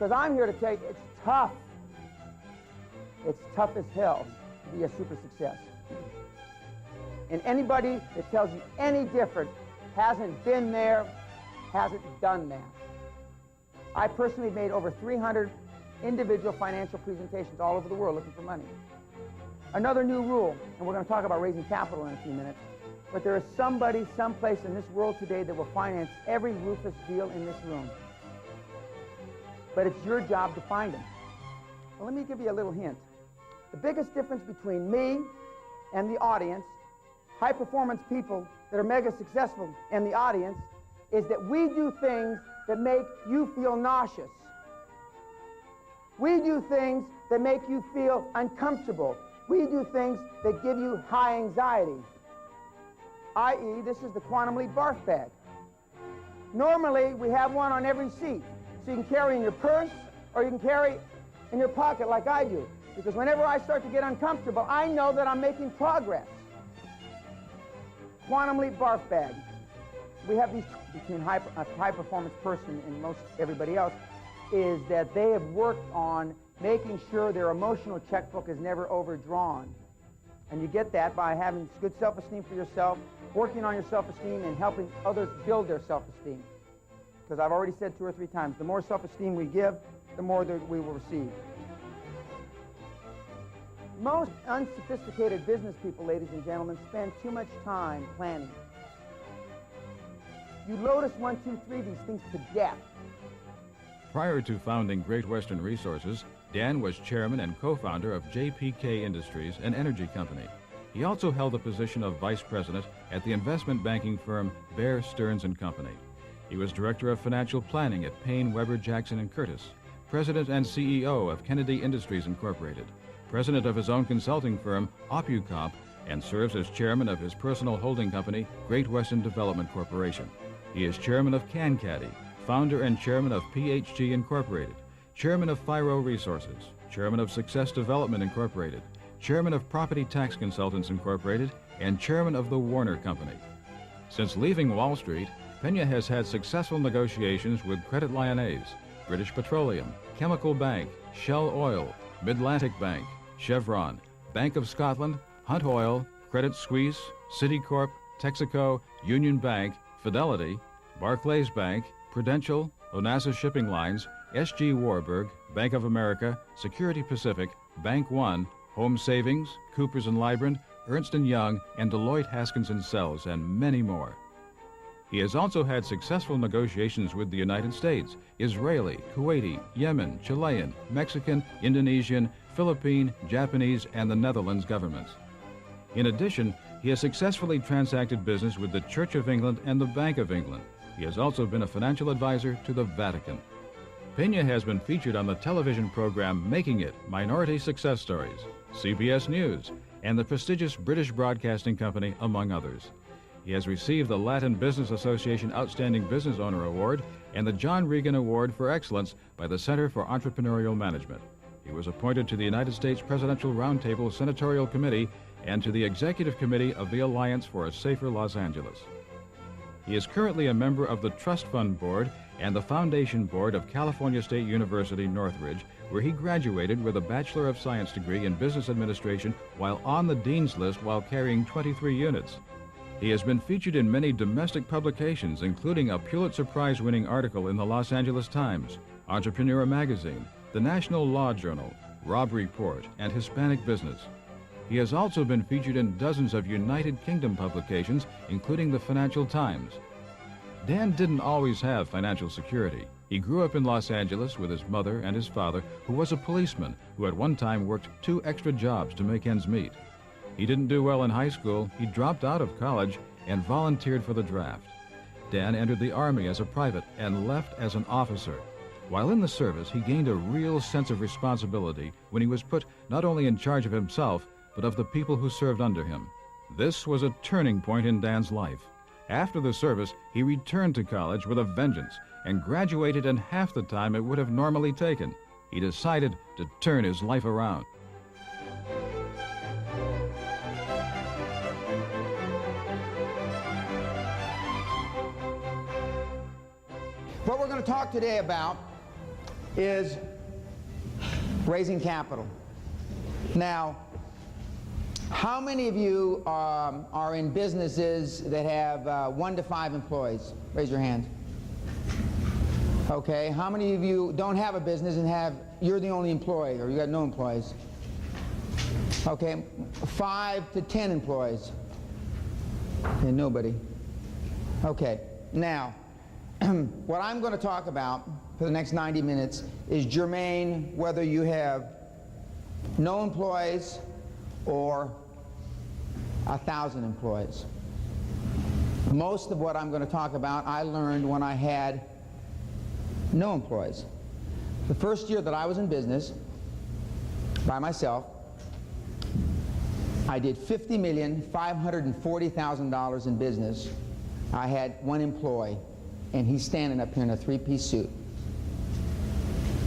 Because I'm here to tell you, it's tough. It's tough as hell to be a super success. And anybody that tells you any different hasn't been there, hasn't done that. I personally made over 300 individual financial presentations all over the world looking for money. Another new rule, and we're going to talk about raising capital in a few minutes, but there is somebody, someplace in this world today that will finance every Rufus deal in this room. But it's your job to find him. Well, let me give you a little hint. The biggest difference between me and the audience, high-performance people that are mega successful and the audience, is that we do things that make you feel nauseous. We do things that make you feel uncomfortable. We do things that give you high anxiety, i.e., this is the Quantum Leap barf bag. Normally, we have one on every seat, so you can carry in your purse or you can carry in your pocket like I do. Because whenever I start to get uncomfortable, I know that I'm making progress. Quantum Leap barf bag. We have these between a high-performance person and most everybody else is that they have worked on making sure their emotional checkbook is never overdrawn. And you get that by having good self-esteem for yourself, working on your self-esteem, and helping others build their self-esteem. Because I've already said 2 or 3 times, the more self-esteem we give, the more that we will receive. Most unsophisticated business people, ladies and gentlemen, spend too much time planning. You Lotus 1, 2, 3 these things to death. Prior to founding Great Western Resources, Dan was chairman and co-founder of JPK Industries, an energy company. He also held the position of vice president at the investment banking firm Bear Stearns & Company. He was director of financial planning at Payne, Weber, Jackson & Curtis, president and CEO of Kennedy Industries Incorporated, president of his own consulting firm, OppuComp, and serves as chairman of his personal holding company, Great Western Development Corporation. He is chairman of CanCaddy, founder and chairman of PHG Incorporated, chairman of Firo Resources, chairman of Success Development Incorporated, chairman of Property Tax Consultants Incorporated, and chairman of the Warner Company. Since leaving Wall Street, Pena has had successful negotiations with Credit Lyonnais, British Petroleum, Chemical Bank, Shell Oil, Mid-Atlantic Bank, Chevron, Bank of Scotland, Hunt Oil, Credit Suisse, Citicorp, Texaco, Union Bank, Fidelity, Barclays Bank, Prudential, Onassa Shipping Lines, SG Warburg, Bank of America, Security Pacific, Bank One, Home Savings, Coopers & Lybrand, Ernst & Young, and Deloitte Haskins & Sells, and many more. He has also had successful negotiations with the United States, Israeli, Kuwaiti, Yemen, Chilean, Mexican, Indonesian, Philippine, Japanese, and the Netherlands governments. In addition, he has successfully transacted business with the Church of England and the Bank of England. He has also been a financial advisor to the Vatican. Pena has been featured on the television program Making It, Minority Success Stories, CBS News, and the prestigious British Broadcasting Company, among others. He has received the Latin Business Association Outstanding Business Owner Award and the John Regan Award for Excellence by the Center for Entrepreneurial Management. He was appointed to the United States Presidential Roundtable Senatorial Committee and to the Executive Committee of the Alliance for a Safer Los Angeles. He is currently a member of the Trust Fund Board and the Foundation Board of California State University, Northridge, where he graduated with a Bachelor of Science degree in Business Administration while on the Dean's List while carrying 23 units. He has been featured in many domestic publications, including a Pulitzer Prize-winning article in the Los Angeles Times, Entrepreneur Magazine, the National Law Journal, Robb Report, and Hispanic Business. He has also been featured in dozens of United Kingdom publications, including the Financial Times. Dan didn't always have financial security. He grew up in Los Angeles with his mother and his father, who was a policeman who at one time worked 2 extra jobs to make ends meet. He didn't do well in high school, he dropped out of college, and volunteered for the draft. Dan entered the Army as a private and left as an officer. While in the service, he gained a real sense of responsibility when he was put not only in charge of himself, but of the people who served under him. This was a turning point in Dan's life. After the service, he returned to college with a vengeance and graduated in half the time it would have normally taken. He decided to turn his life around. What we're going to talk today about is raising capital. Now, how many of you are in businesses that have 1 to 5 employees? Raise your hand. Okay, how many of you don't have a business and you're the only employee, or you got no employees? Okay, 5 to 10 employees. Okay, nobody. Okay, now, what I'm going to talk about for the next 90 minutes is germane whether you have no employees or 1,000 employees. Most of what I'm going to talk about I learned when I had no employees. The first year that I was in business by myself, I did $50,540,000 in business. I had 1 employee, and he's standing up here in a 3-piece suit.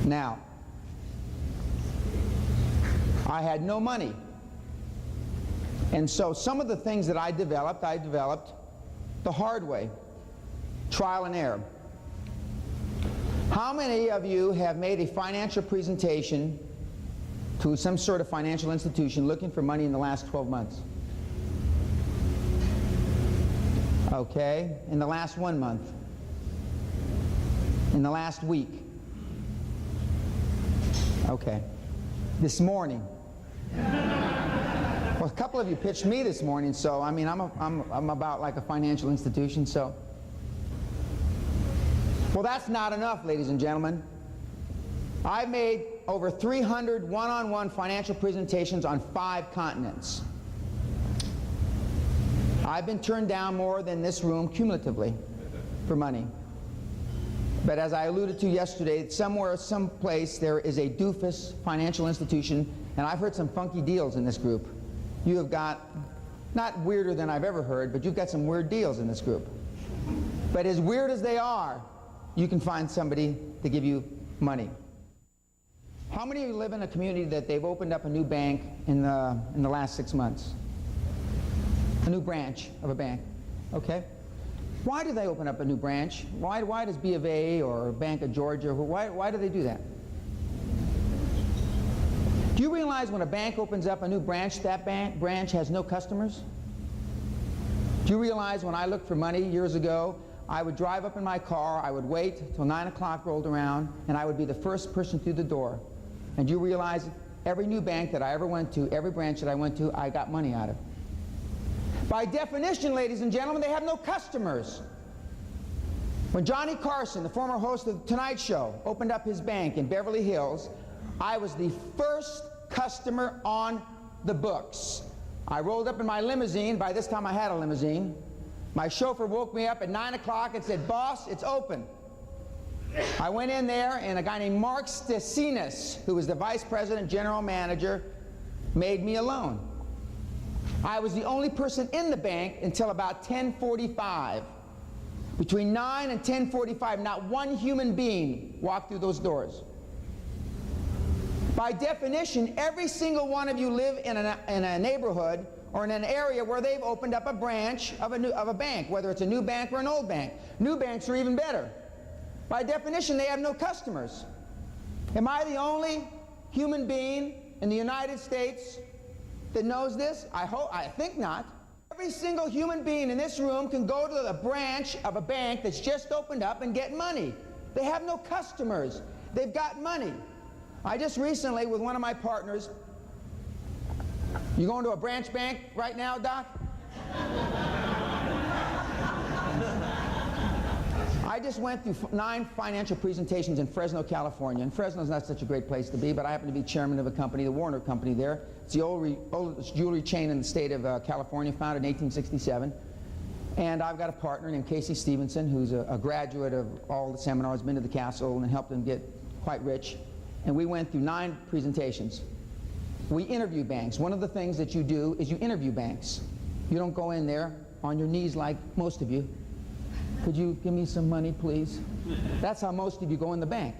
Now, I had no money. And so some of the things that I developed the hard way, trial and error. How many of you have made a financial presentation to some sort of financial institution looking for money in the last 12 months? Okay, in the last 1 month, in the last week. Okay, this morning. Well, a couple of you pitched me this morning, so I mean, I'm about like a financial institution, so. Well, that's not enough, ladies and gentlemen. I've made over 300 one-on-one financial presentations on 5 continents. I've been turned down more than this room cumulatively for money. But as I alluded to yesterday, somewhere, someplace, there is a doofus financial institution, and I've heard some funky deals in this group. You have got, not weirder than I've ever heard, but you've got some weird deals in this group. But as weird as they are, you can find somebody to give you money. How many of you live in a community that they've opened up a new bank in the last 6 months? A new branch of a bank, okay? Why do they open up a new branch? Why does B of A or Bank of Georgia, why do they do that? Do you realize when a bank opens up a new branch, that branch has no customers? Do you realize when I looked for money years ago, I would drive up in my car, I would wait till 9 o'clock rolled around, and I would be the first person through the door. And do you realize every new bank that I ever went to, every branch that I went to, I got money out of? By definition, ladies and gentlemen, they have no customers. When Johnny Carson, the former host of The Tonight Show, opened up his bank in Beverly Hills, I was the first customer on the books. I rolled up in my limousine. By this time I had a limousine. My chauffeur woke me up at 9 o'clock and said, "Boss, it's open." I went in there, and a guy named Mark Stasinas, who was the vice president general manager, made me a loan. I was the only person in the bank until about 10:45. Between 9 and 10:45, not one human being walked through those doors. By definition, every single one of you live in a neighborhood or in an area where they've opened up a branch of a bank, whether it's a new bank or an old bank. New banks are even better. By definition, they have no customers. Am I the only human being in the United States that knows this? I think not. Every single human being in this room can go to the branch of a bank that's just opened up and get money. They have no customers. They've got money. I just recently, with one of my partners, you going to a branch bank right now, Doc? I just went through 9 financial presentations in Fresno, California. And Fresno's not such a great place to be, but I happen to be chairman of a company, the Warner Company there. It's the oldest jewelry chain in the state of California, founded in 1867. And I've got a partner named Casey Stevenson, who's a graduate of all the seminars, been to the castle, and helped him get quite rich. And we went through 9 presentations. We interview banks. One of the things that you do is you interview banks. You don't go in there on your knees like most of you. Could you give me some money, please? That's how most of you go in the bank.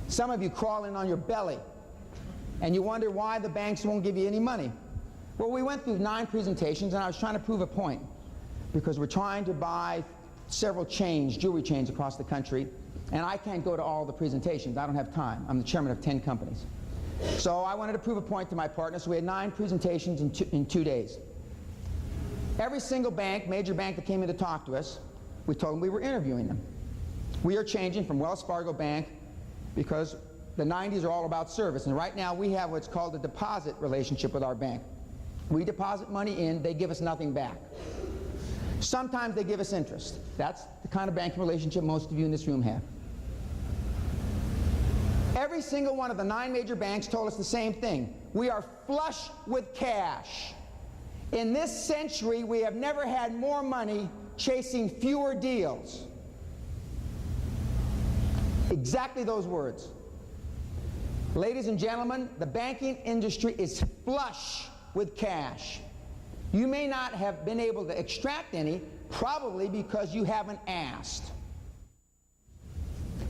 Some of you crawl in on your belly, and you wonder why the banks won't give you any money. Well, we went through 9 presentations, and I was trying to prove a point, because we're trying to buy several chains, jewelry chains across the country, And I can't go to all the presentations. I don't have time. I'm the chairman of 10 companies. So I wanted to prove a point to my partners. So we had 9 presentations in 2 days. Every single bank, major bank that came in to talk to us, we told them we were interviewing them. We are changing from Wells Fargo Bank because the 90s are all about service. And right now we have what's called a deposit relationship with our bank. We deposit money in, they give us nothing back. Sometimes they give us interest. That's the kind of banking relationship most of you in this room have. Every single one of the 9 major banks told us the same thing. We are flush with cash. In this century, we have never had more money chasing fewer deals. Exactly those words. Ladies and gentlemen, the banking industry is flush with cash. You may not have been able to extract any, probably because you haven't asked.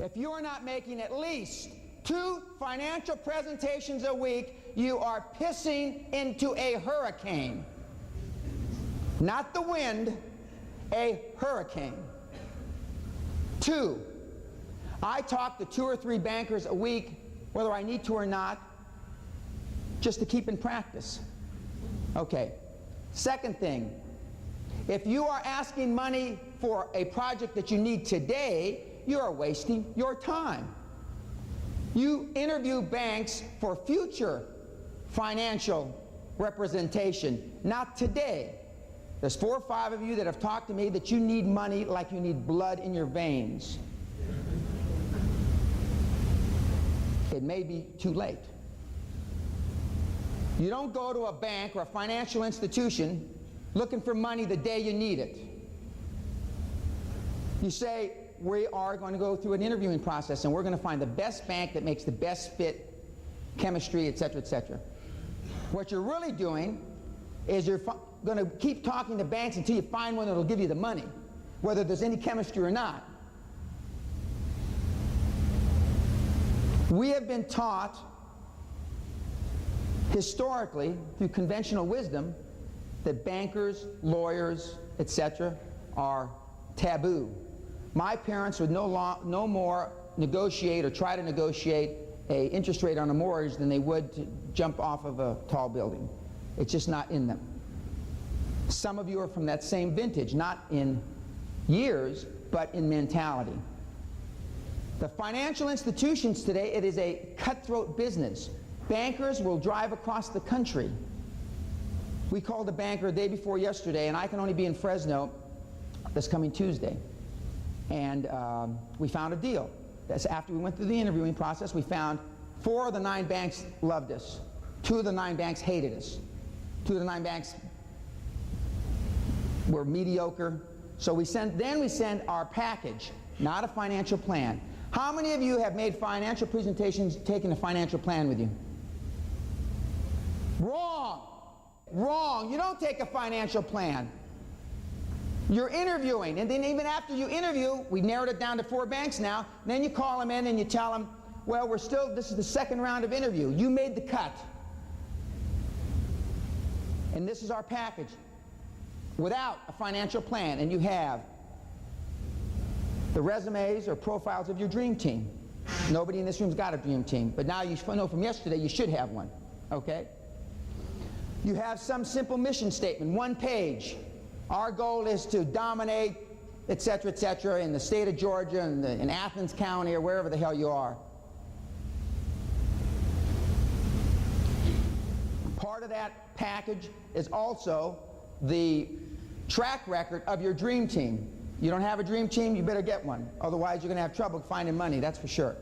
If you are not making at least 2 financial presentations a week, you are pissing into a hurricane. Not the wind, a hurricane. 2, I talk to 2 or 3 bankers a week, whether I need to or not, just to keep in practice. Okay. Second thing, if you are asking money for a project that you need today, you are wasting your time. You interview banks for future financial representation, not today. There's 4 or 5 of you that have talked to me that you need money like you need blood in your veins. It may be too late. You don't go to a bank or a financial institution looking for money the day you need it. You say, we are going to go through an interviewing process and we're going to find the best bank that makes the best fit, chemistry, etc., etc. What you're really doing is you're going to keep talking to banks until you find one that will give you the money, whether there's any chemistry or not. We have been taught historically through conventional wisdom that bankers, lawyers, etc. are taboo. My parents would no more negotiate or try to negotiate an interest rate on a mortgage than they would to jump off of a tall building. It's just not in them. Some of you are from that same vintage, not in years, but in mentality. The financial institutions today, it is a cutthroat business. Bankers will drive across the country. We called a banker the day before yesterday, and I can only be in Fresno this coming Tuesday. And we found a deal. That's after we went through the interviewing process. We found 4 of the 9 banks loved us. 2 of the 9 banks hated us. 2 of the 9 banks were mediocre. So then we send our package, not a financial plan. How many of you have made financial presentations taking a financial plan with you? Wrong. Wrong. You don't take a financial plan. You're interviewing, and then even after you interview, we narrowed it down to 4 banks now, then you call them in and you tell them, well, this is the second round of interview. You made the cut. And this is our package. Without a financial plan, and you have the resumes or profiles of your dream team. Nobody in this room's got a dream team, but now you know from yesterday you should have one, okay? You have some simple mission statement, 1 page. Our goal is to dominate, etc., etc., in the state of Georgia and in Athens County or wherever the hell you are. Part of that package is also the track record of your dream team. You don't have a dream team, you better get one. Otherwise, you're going to have trouble finding money, that's for sure.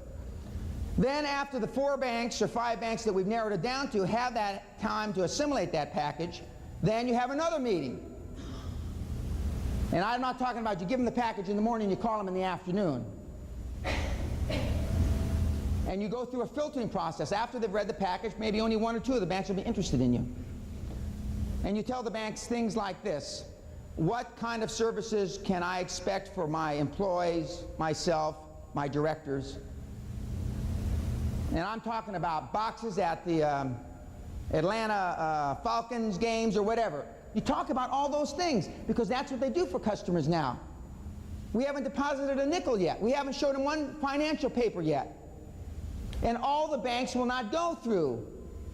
Then after the 4 banks or 5 banks that we've narrowed it down to have that time to assimilate that package, then you have another meeting. And I'm not talking about you give them the package in the morning, you call them in the afternoon. And you go through a filtering process. After they've read the package, maybe only 1 or 2 of the banks will be interested in you. And you tell the banks things like this: what kind of services can I expect for my employees, myself, my directors? And I'm talking about boxes at the Atlanta Falcons games or whatever. You talk about all those things because that's what they do for customers now. We haven't deposited a nickel yet. We haven't showed them one financial paper yet. And all the banks will not go through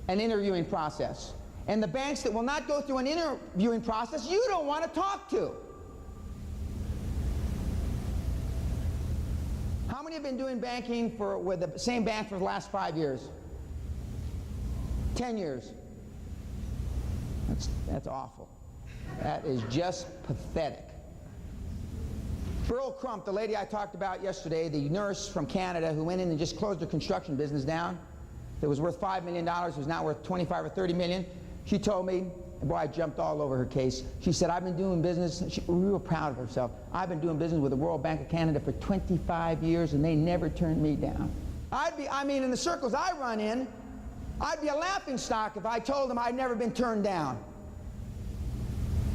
an interviewing process. And the banks that will not go through an interviewing process, you don't want to talk to. How many have been doing banking with the same bank for the last 5 years? 10 years? That's awful. That is just pathetic. Beryl Crump, the lady I talked about yesterday, the nurse from Canada who went in and just closed her construction business down, that was worth $5 million, was now worth 25 or 30 million. She told me, and boy, I jumped all over her case. She said, I've been doing business, she was real proud of herself. I've been doing business with the World Bank of Canada for 25 years and they never turned me down. I mean, in the circles I run in, I'd be a laughingstock if I told them I'd never been turned down.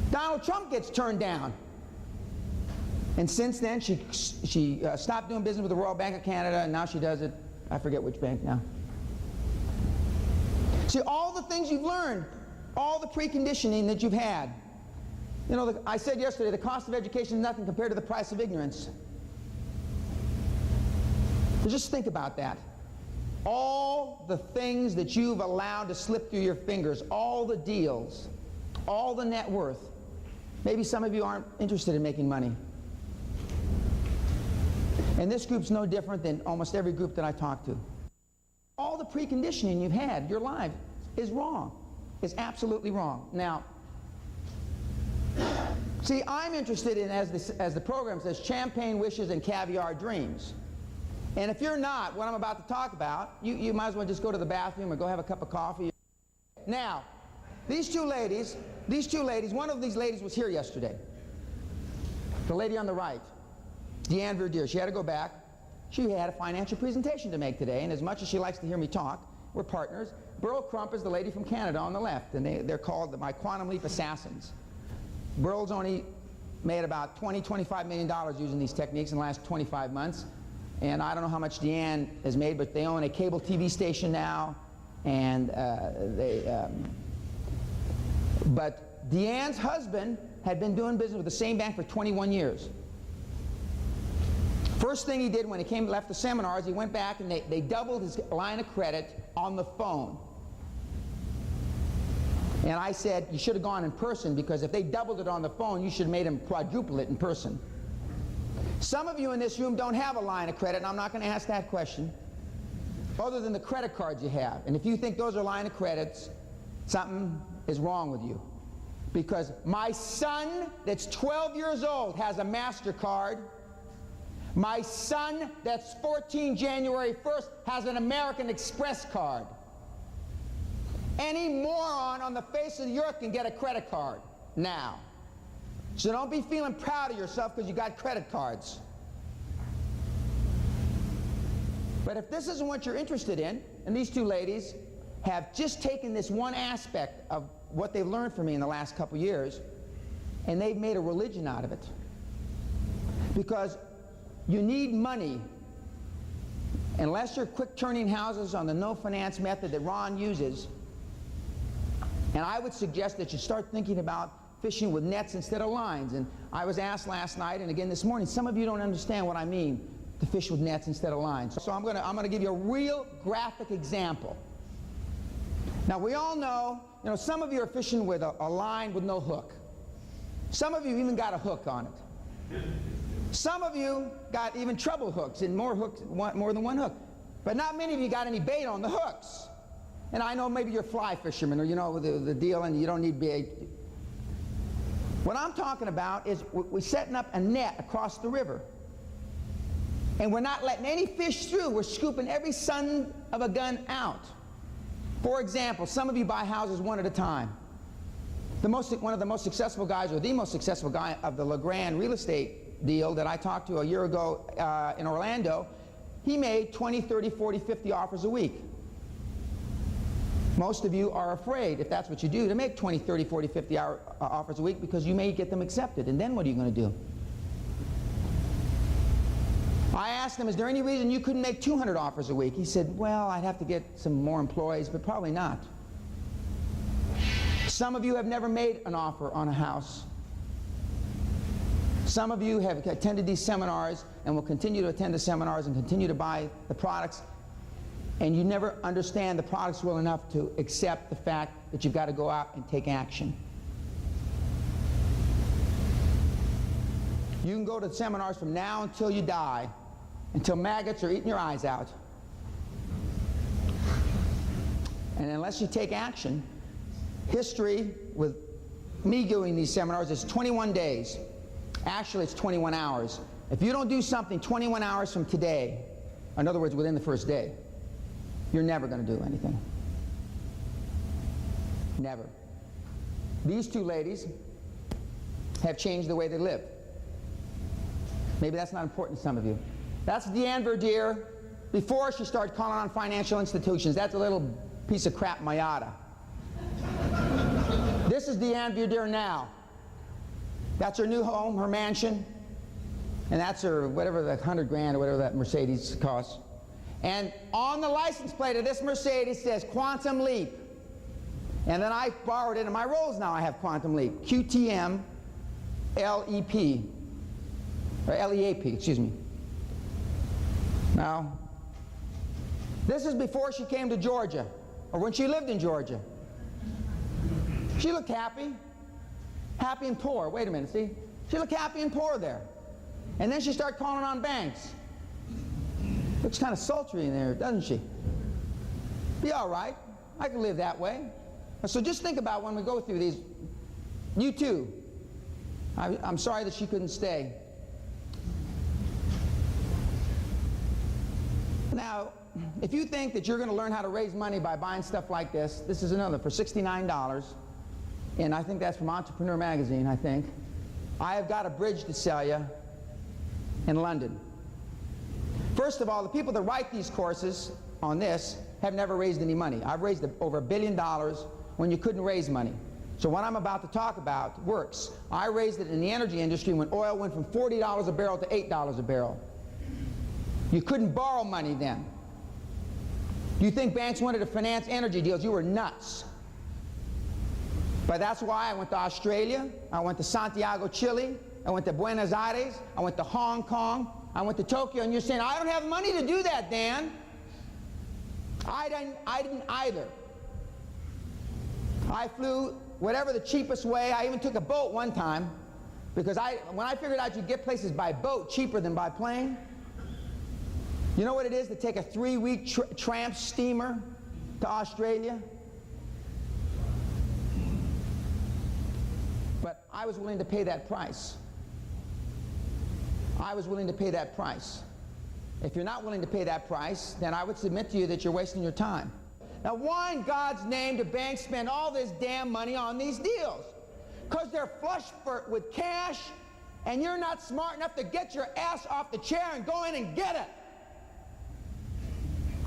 Donald Trump gets turned down. And since then, she stopped doing business with the Royal Bank of Canada, and now she does it, I forget which bank now. See, all the things you've learned, all the preconditioning that you've had. You know, I said yesterday, the cost of education is nothing compared to the price of ignorance. So just think about that. All the things that you've allowed to slip through your fingers, all the deals, all the net worth. Maybe some of you aren't interested in making money. And this group's no different than almost every group that I talk to. All the preconditioning you've had, your life, is wrong. Is absolutely wrong. Now, see, I'm interested in, as the program says, champagne wishes and caviar dreams. And if you're not, what I'm about to talk about, you might as well just go to the bathroom or go have a cup of coffee. Now, these two ladies, one of these ladies was here yesterday. The lady on the right, Deanne Verdier, she had to go back. She had a financial presentation to make today, and as much as she likes to hear me talk, we're partners. Beryl Crump is the lady from Canada on the left, and they're called my Quantum Leap Assassins. Beryl's only made about $25 million using these techniques in the last 25 months, and I don't know how much Deanne has made, but they own a cable TV station now, and but Deanne's husband had been doing business with the same bank for 21 years. First thing he did when he left the seminars, he went back and they doubled his line of credit on the phone. And I said, you should have gone in person, because if they doubled it on the phone, you should have made them quadruple it in person. Some of you in this room don't have a line of credit, and I'm not going to ask that question, other than the credit cards you have. And if you think those are line of credits, something is wrong with you. Because my son that's 12 years old has a MasterCard. My son that's 14 January 1st has an American Express card. Any moron on the face of the earth can get a credit card now. So don't be feeling proud of yourself because you got credit cards. But if this isn't what you're interested in, and these two ladies have just taken this one aspect of what they've learned from me in the last couple years, and they've made a religion out of it. Because you need money. Unless you're quick turning houses on the no finance method that Ron uses, and I would suggest that you start thinking about fishing with nets instead of lines. And I was asked last night and again this morning, some of you don't understand what I mean to fish with nets instead of lines. So I'm gonna give you a real graphic example. Now we all know, some of you are fishing with a line with no hook. Some of you even got a hook on it. Some of you got even treble hooks and more than one hook. But not many of you got any bait on the hooks. And I know maybe you're fly fishermen, or the deal, and you don't need bait. What I'm talking about is we're setting up a net across the river. And we're not letting any fish through. We're scooping every son of a gun out. For example, some of you buy houses one at a time. One of the most successful guys, or the most successful guy of the LeGrand real estate deal that I talked to a year ago in Orlando, he made 20, 30, 40, 50 offers a week. Most of you are afraid, if that's what you do, to make 20, 30, 40, 50 offers a week, because you may get them accepted. And then what are you going to do? I asked him, is there any reason you couldn't make 200 offers a week? He said, well, I'd have to get some more employees, but probably not. Some of you have never made an offer on a house. Some of you have attended these seminars and will continue to attend the seminars and continue to buy the products, and you never understand the products well enough to accept the fact that you've got to go out and take action. You can go to the seminars from now until you die, until maggots are eating your eyes out. And unless you take action, history with me doing these seminars is 21 days. Actually, it's 21 hours. If you don't do something 21 hours from today, in other words, within the first day, you're never going to do anything. Never. These two ladies have changed the way they live. Maybe that's not important to some of you. That's Deanne Verdier before she started calling on financial institutions. That's a little piece of crap Mayada. This is Deanne Verdier now. That's her new home, her mansion, and that's her, whatever the 100 grand or whatever that Mercedes costs. And on the license plate of this Mercedes says Quantum Leap. And then I borrowed it in my Rolls now. I have Quantum Leap. QTM LEP. Or LEAP, excuse me. Now, this is before she came to Georgia, or when she lived in Georgia. She looked happy. Happy and poor. Wait a minute, see? She looked happy and poor there. And then she started calling on banks. Looks kind of sultry in there, doesn't she? Be all right. I can live that way. So just think about when we go through these. You too. I'm sorry that she couldn't stay. Now, if you think that you're going to learn how to raise money by buying stuff like this, this is another for $69. And I think that's from Entrepreneur Magazine, I think. I have got a bridge to sell you in London. First of all, the people that write these courses on this have never raised any money. I've raised over $1 billion when you couldn't raise money. So what I'm about to talk about works. I raised it in the energy industry when oil went from $40 a barrel to $8 a barrel. You couldn't borrow money then. You think banks wanted to finance energy deals? You were nuts. But that's why I went to Australia, I went to Santiago, Chile, I went to Buenos Aires, I went to Hong Kong, I went to Tokyo, and you're saying, I don't have money to do that, Dan. I didn't either. I flew whatever the cheapest way. I even took a boat one time, because when I figured out you get places by boat cheaper than by plane. You know what it is to take a 3-week tramp steamer to Australia? But I was willing to pay that price. I was willing to pay that price. If you're not willing to pay that price, then I would submit to you that you're wasting your time. Now, why in God's name do banks spend all this damn money on these deals? Because they're flush with cash, and you're not smart enough to get your ass off the chair and go in and get it.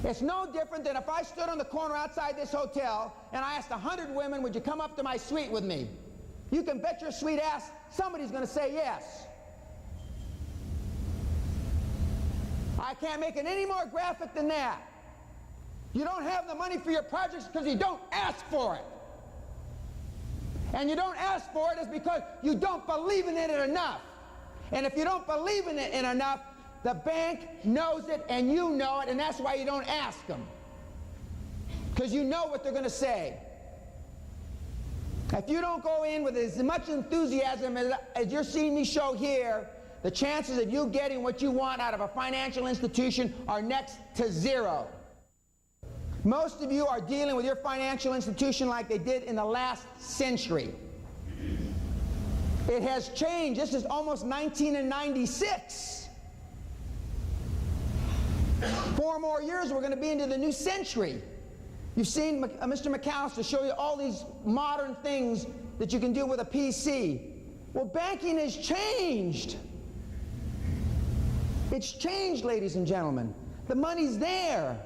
It's no different than if I stood on the corner outside this hotel and I asked 100 women, would you come up to my suite with me? You can bet your sweet ass somebody's going to say yes. I can't make it any more graphic than that. You don't have the money for your projects because you don't ask for it. And you don't ask for it is because you don't believe in it enough. And if you don't believe in it enough, the bank knows it and you know it, and that's why you don't ask them. Because you know what they're going to say. If you don't go in with as much enthusiasm as you're seeing me show here, the chances of you getting what you want out of a financial institution are next to zero. Most of you are dealing with your financial institution like they did in the last century. It has changed. This is almost 1996. 4 more years, we're going to be into the new century. You've seen Mr. McAllister show you all these modern things that you can do with a PC. Well, banking has changed. It's changed, ladies and gentlemen. The money's there.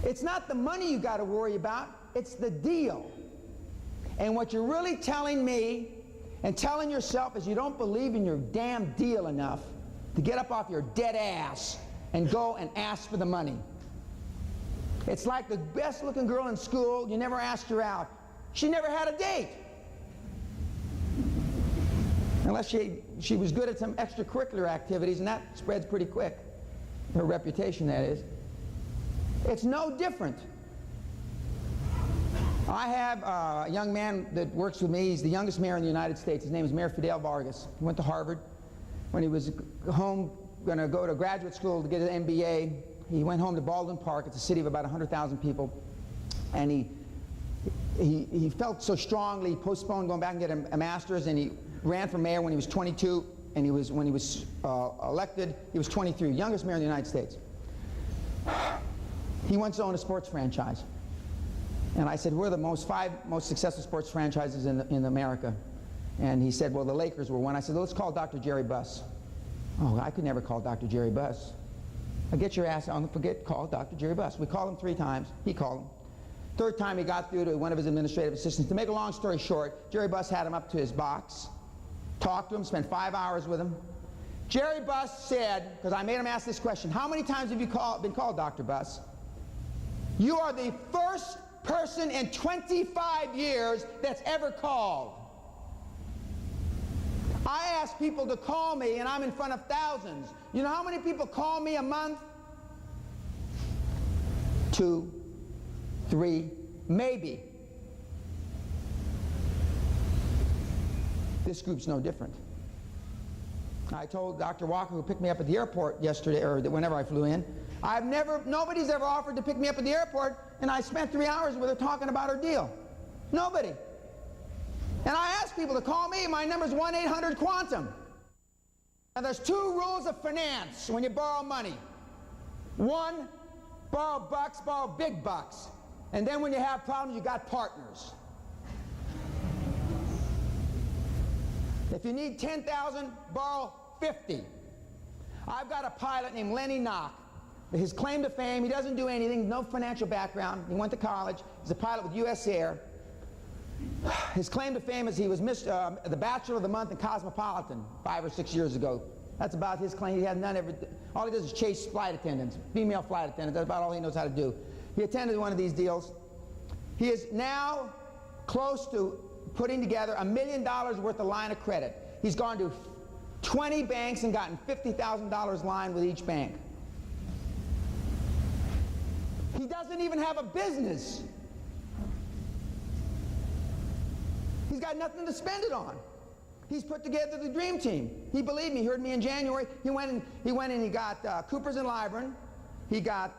It's not the money you got to worry about, it's the deal. And what you're really telling me and telling yourself is you don't believe in your damn deal enough to get up off your dead ass and go and ask for the money. It's like the best looking girl in school, you never asked her out. She never had a date. Unless she was good at some extracurricular activities, and that spreads pretty quick. Her reputation, that is. It's no different. I have a young man that works with me. He's the youngest mayor in the United States. His name is Mayor Fidel Vargas. He went to Harvard. When he was home, going to go to graduate school to get an MBA, he went home to Baldwin Park. It's a city of about 100,000 people. And he felt so strongly, he postponed going back and getting a master's, and he ran for mayor when he was 22, and when he was elected, he was 23, youngest mayor in the United States. He wants to own a sports franchise. And I said, we're the five most successful sports franchises in America. And he said, well, the Lakers were one. I said, let's call Dr. Jerry Buss. Oh, I could never call Dr. Jerry Buss. Get your ass on, call Dr. Jerry Buss. We called him 3 times. He called him. Third time he got through to one of his administrative assistants. To make a long story short, Jerry Buss had him up to his box, talked to him, spent 5 hours with him. Jerry Buss said, because I made him ask this question, how many times have you been called, Dr. Buss? You are the first person in 25 years that's ever called. I ask people to call me, and I'm in front of thousands. You know how many people call me a month? 2, 3, maybe. This group's no different. I told Dr. Walker, who picked me up at the airport yesterday, or whenever I flew in, nobody's ever offered to pick me up at the airport, and I spent 3 hours with her talking about her deal. Nobody. And I ask people to call me. My number's 1-800-QUANTUM. Now, there's 2 rules of finance when you borrow money. 1, borrow bucks, borrow big bucks. And then when you have problems, you got partners. If you need 10,000, borrow 50. I've got a pilot named Lenny Knock. His claim to fame, he doesn't do anything, no financial background. He went to college. He's a pilot with U.S. Air. His claim to fame is he was the Bachelor of the Month in Cosmopolitan 5 or 6 years ago. That's about his claim. He had all he does is chase flight attendants, female flight attendants. That's about all he knows how to do. He attended one of these deals. He is now close to putting together $1 million worth of line of credit. He's gone to 20 banks and gotten $50,000 line with each bank. He doesn't even have a business. He's got nothing to spend it on. He's put together the dream team. He believed me. He heard me in January. He went and he got Coopers and Lybrand. He got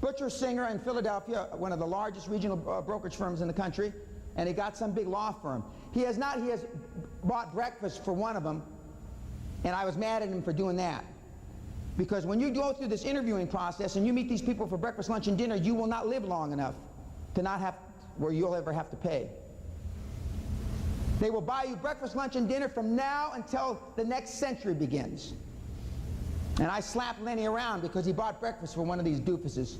Butcher Singer in Philadelphia, one of the largest regional brokerage firms in the country, and he got some big law firm. He has bought breakfast for one of them, and I was mad at him for doing that. Because when you go through this interviewing process and you meet these people for breakfast, lunch, and dinner, you will not live long enough to not have where you'll ever have to pay. They will buy you breakfast, lunch, and dinner from now until the next century begins. And I slapped Lenny around because he bought breakfast for one of these doofuses.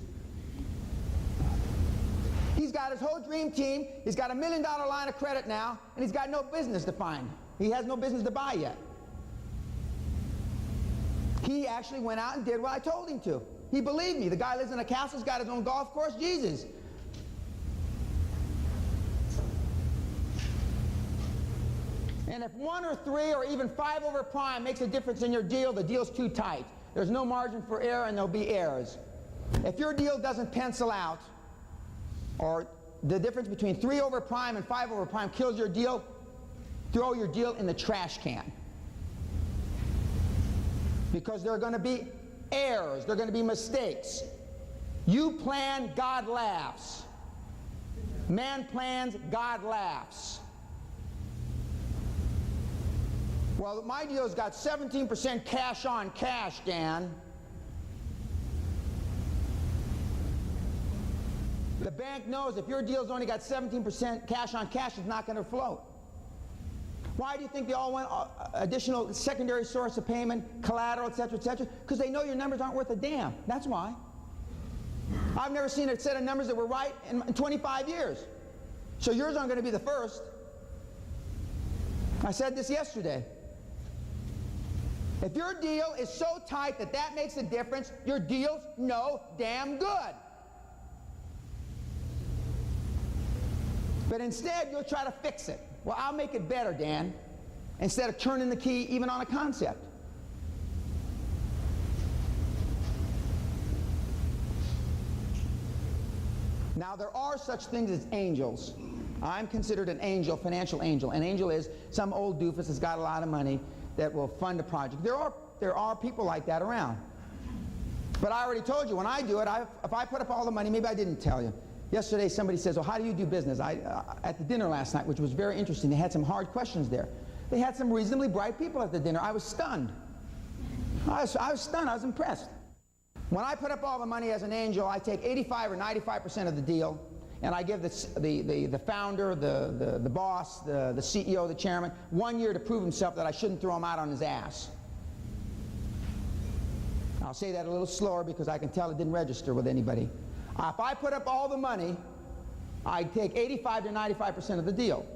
He's got his whole dream team. He's got $1 million line of credit now, and he's got no business to find. He has no business to buy yet. He actually went out and did what I told him to. He believed me. The guy lives in a castle, he's got his own golf course. Jesus. And if 1 or 3 or even 5 over prime makes a difference in your deal, the deal's too tight. There's no margin for error, and there'll be errors. If your deal doesn't pencil out, or the difference between 3 over prime and 5 over prime kills your deal, throw your deal in the trash can. Because there are going to be errors. There are going to be mistakes. You plan, God laughs. Man plans, God laughs. Well, my deal's got 17% cash on cash, Dan. The bank knows if your deal's only got 17% cash on cash, it's not going to float. Why do you think they all want additional secondary source of payment, collateral, et cetera, et cetera? Because they know your numbers aren't worth a damn. That's why. I've never seen a set of numbers that were right in 25 years. So yours aren't going to be the first. I said this yesterday. If your deal is so tight that that makes a difference, your deal's no damn good. But instead, you'll try to fix it. Well, I'll make it better, Dan. instead of turning the key even on a concept. Now, there are such things as angels. I'm considered an angel, financial angel. An angel is some old doofus that's got a lot of money that will fund a project. There are people like that around. But I already told you, when I do it, if I put up all the money, maybe I didn't tell you. Yesterday somebody says, well, how do you do business? At the dinner last night, which was very interesting, they had some hard questions there. They had some reasonably bright people at the dinner. I was stunned. I was stunned. I was impressed. When I put up all the money as an angel, I take 85 or 95% of the deal, and I give the founder, the boss, the CEO, the chairman, 1 year to prove himself that I shouldn't throw him out on his ass. I'll say that a little slower because I can tell it didn't register with anybody. If I put up all the money, I take 85 to 95% of the deal.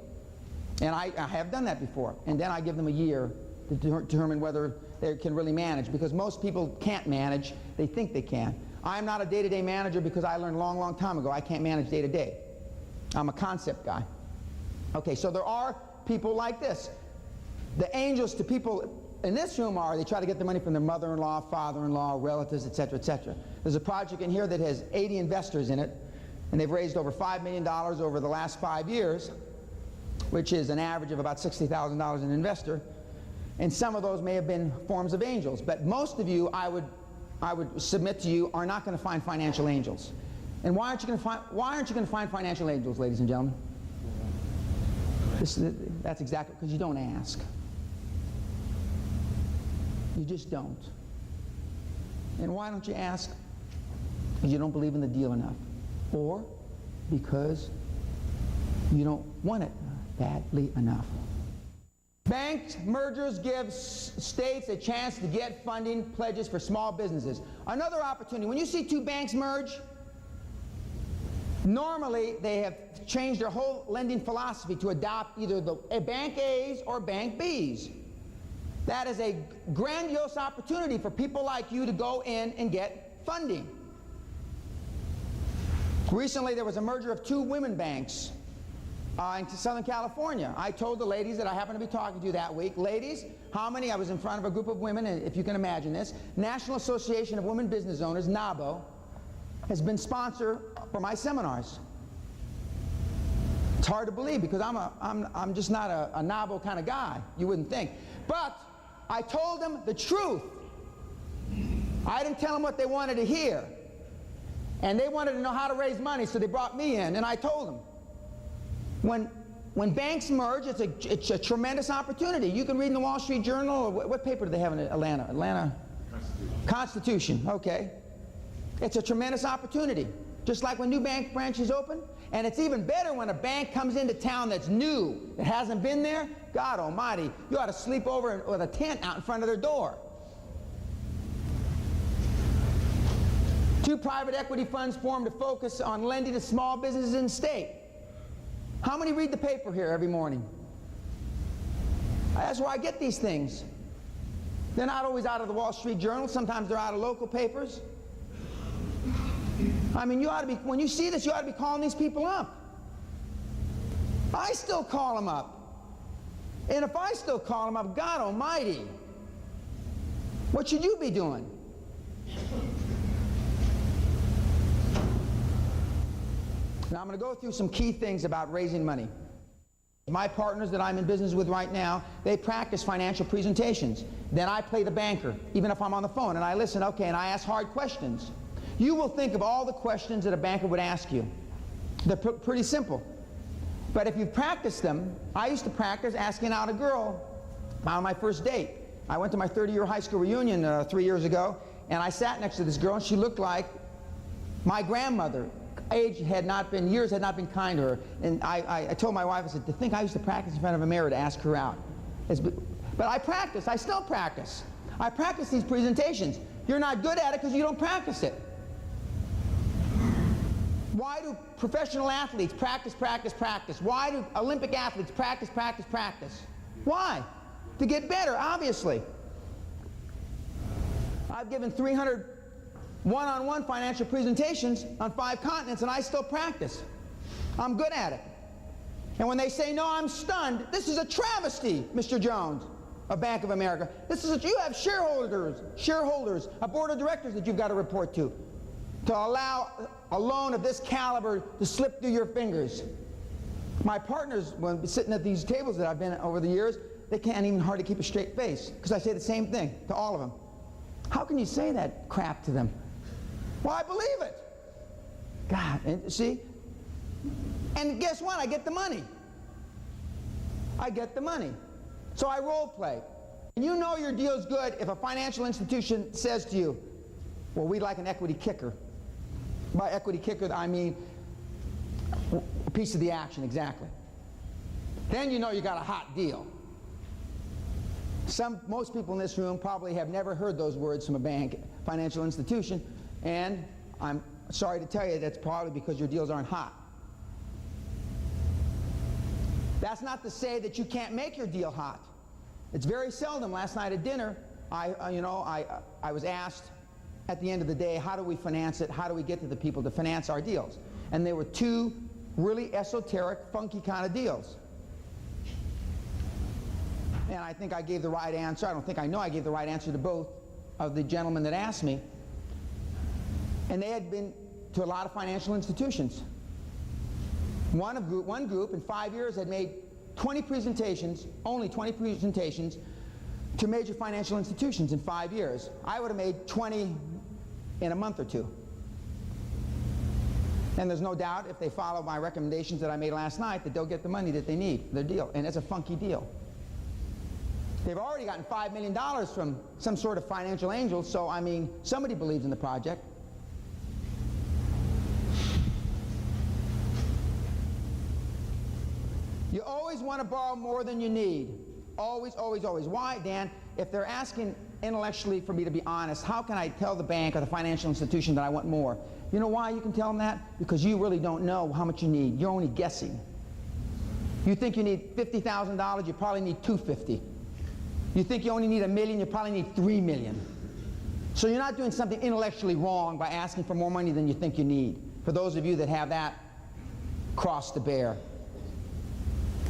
And I have done that before. And then I give them a year to determine whether they can really manage, because most people can't manage. They think they can. I'm not a day-to-day manager because I learned a long, long time ago I can't manage day-to-day. I'm a concept guy. Okay, so there are people like this. The angels to people in this room they try to get the money from their mother-in-law, father-in-law, relatives, etc., etc. There's a project in here that has 80 investors in it, and they've raised over $5 million over the last 5 years, which is an average of about $60,000 an investor. And some of those may have been forms of angels, but most of you, I would submit to you, are not going to find financial angels. And why aren't you going to find financial angels, ladies and gentlemen? That's exactly because you don't ask. You just don't. And why don't you ask? Because you don't believe in the deal enough, or because you don't want it badly enough. Bank mergers give states a chance to get funding pledges for small businesses. Another opportunity. When you see two banks merge, normally they have changed their whole lending philosophy to adopt either the Bank A's or Bank B's. That is a grandiose opportunity for people like you to go in and get funding. Recently there was a merger of two women banks in Southern California. I told the ladies that I happened to be talking to that week, ladies, how many, I was in front of a group of women, and if you can imagine this, National Association of Women Business Owners, NABO, has been sponsor for my seminars. It's hard to believe because I'm just not a NABO kind of guy, you wouldn't think. But I told them the truth. I didn't tell them what they wanted to hear. And they wanted to know how to raise money, so they brought me in, and I told them. When banks merge, it's a tremendous opportunity. You can read in the Wall Street Journal, or what paper do they have in Atlanta? Atlanta? Constitution, okay. It's a tremendous opportunity. Just like when new bank branches open, and it's even better when a bank comes into town that's new, that hasn't been there. God almighty, you ought to sleep over with a tent out in front of their door. Two private equity funds formed to focus on lending to small businesses in the state. How many read the paper here every morning? That's where I get these things. They're not always out of the Wall Street Journal. Sometimes they're out of local papers. I mean, you ought to be, when you see this, you ought to be calling these people up. I still call them up. And if I still call them up, God almighty, what should you be doing? Now I'm going to go through some key things about raising money. My partners that I'm in business with right now, they practice financial presentations. Then I play the banker, even if I'm on the phone, and I listen, okay, and I ask hard questions. You will think of all the questions that a banker would ask you. They're pretty simple. But if you've practiced them, I used to practice asking out a girl on my first date. I went to my 30-year high school reunion 3 years ago, and I sat next to this girl, and she looked like my grandmother. Years had not been kind to her. And I told my wife, I said, to think I used to practice in front of a mirror to ask her out. But I practice. I still practice. I practice these presentations. You're not good at it because you don't practice it. Why do professional athletes practice, practice, practice? Why do Olympic athletes practice, practice, practice? Why? To get better, obviously. I've given 300 one-on-one financial presentations on 5 continents, and I still practice. I'm good at it. And when they say, no, I'm stunned, this is a travesty, Mr. Jones of Bank of America. You have shareholders, a board of directors that you've got to report to allow a loan of this caliber to slip through your fingers. My partners, when sitting at these tables that I've been at over the years, they can't even hardly keep a straight face because I say the same thing to all of them. How can you say that crap to them? Well, I believe it. God, and see? And guess what? I get the money. I get the money. So I role play. And you know your deal's good if a financial institution says to you, well, we'd like an equity kicker. By equity kicker, I mean a piece of the action, exactly. Then you know you got a hot deal. Most people in this room probably have never heard those words from a bank, financial institution, and I'm sorry to tell you that's probably because your deals aren't hot. That's not to say that you can't make your deal hot. It's very seldom. Last night at dinner, I was asked at the end of the day, how do we finance it? How do we get to the people to finance our deals? And there were two really esoteric, funky kind of deals. And I think I gave the right answer. I know I gave the right answer to both of the gentlemen that asked me. And they had been to a lot of financial institutions. One group in 5 years had made 20 presentations, only 20 presentations, to major financial institutions in 5 years. I would have made 20 in a month or two. And there's no doubt if they follow my recommendations that I made last night that they'll get the money that they need for their deal. And it's a funky deal. They've already gotten $5 million from some sort of financial angel, so I mean, somebody believes in the project. You always want to borrow more than you need. Always, always, always. Why, Dan? If they're asking intellectually for me to be honest, how can I tell the bank or the financial institution that I want more? You know why you can tell them that? Because you really don't know how much you need. You're only guessing. You think you need $50,000, you probably need $250,000. You think you only need $1 million, you probably need $3 million. So you're not doing something intellectually wrong by asking for more money than you think you need. For those of you that have that cross to bear.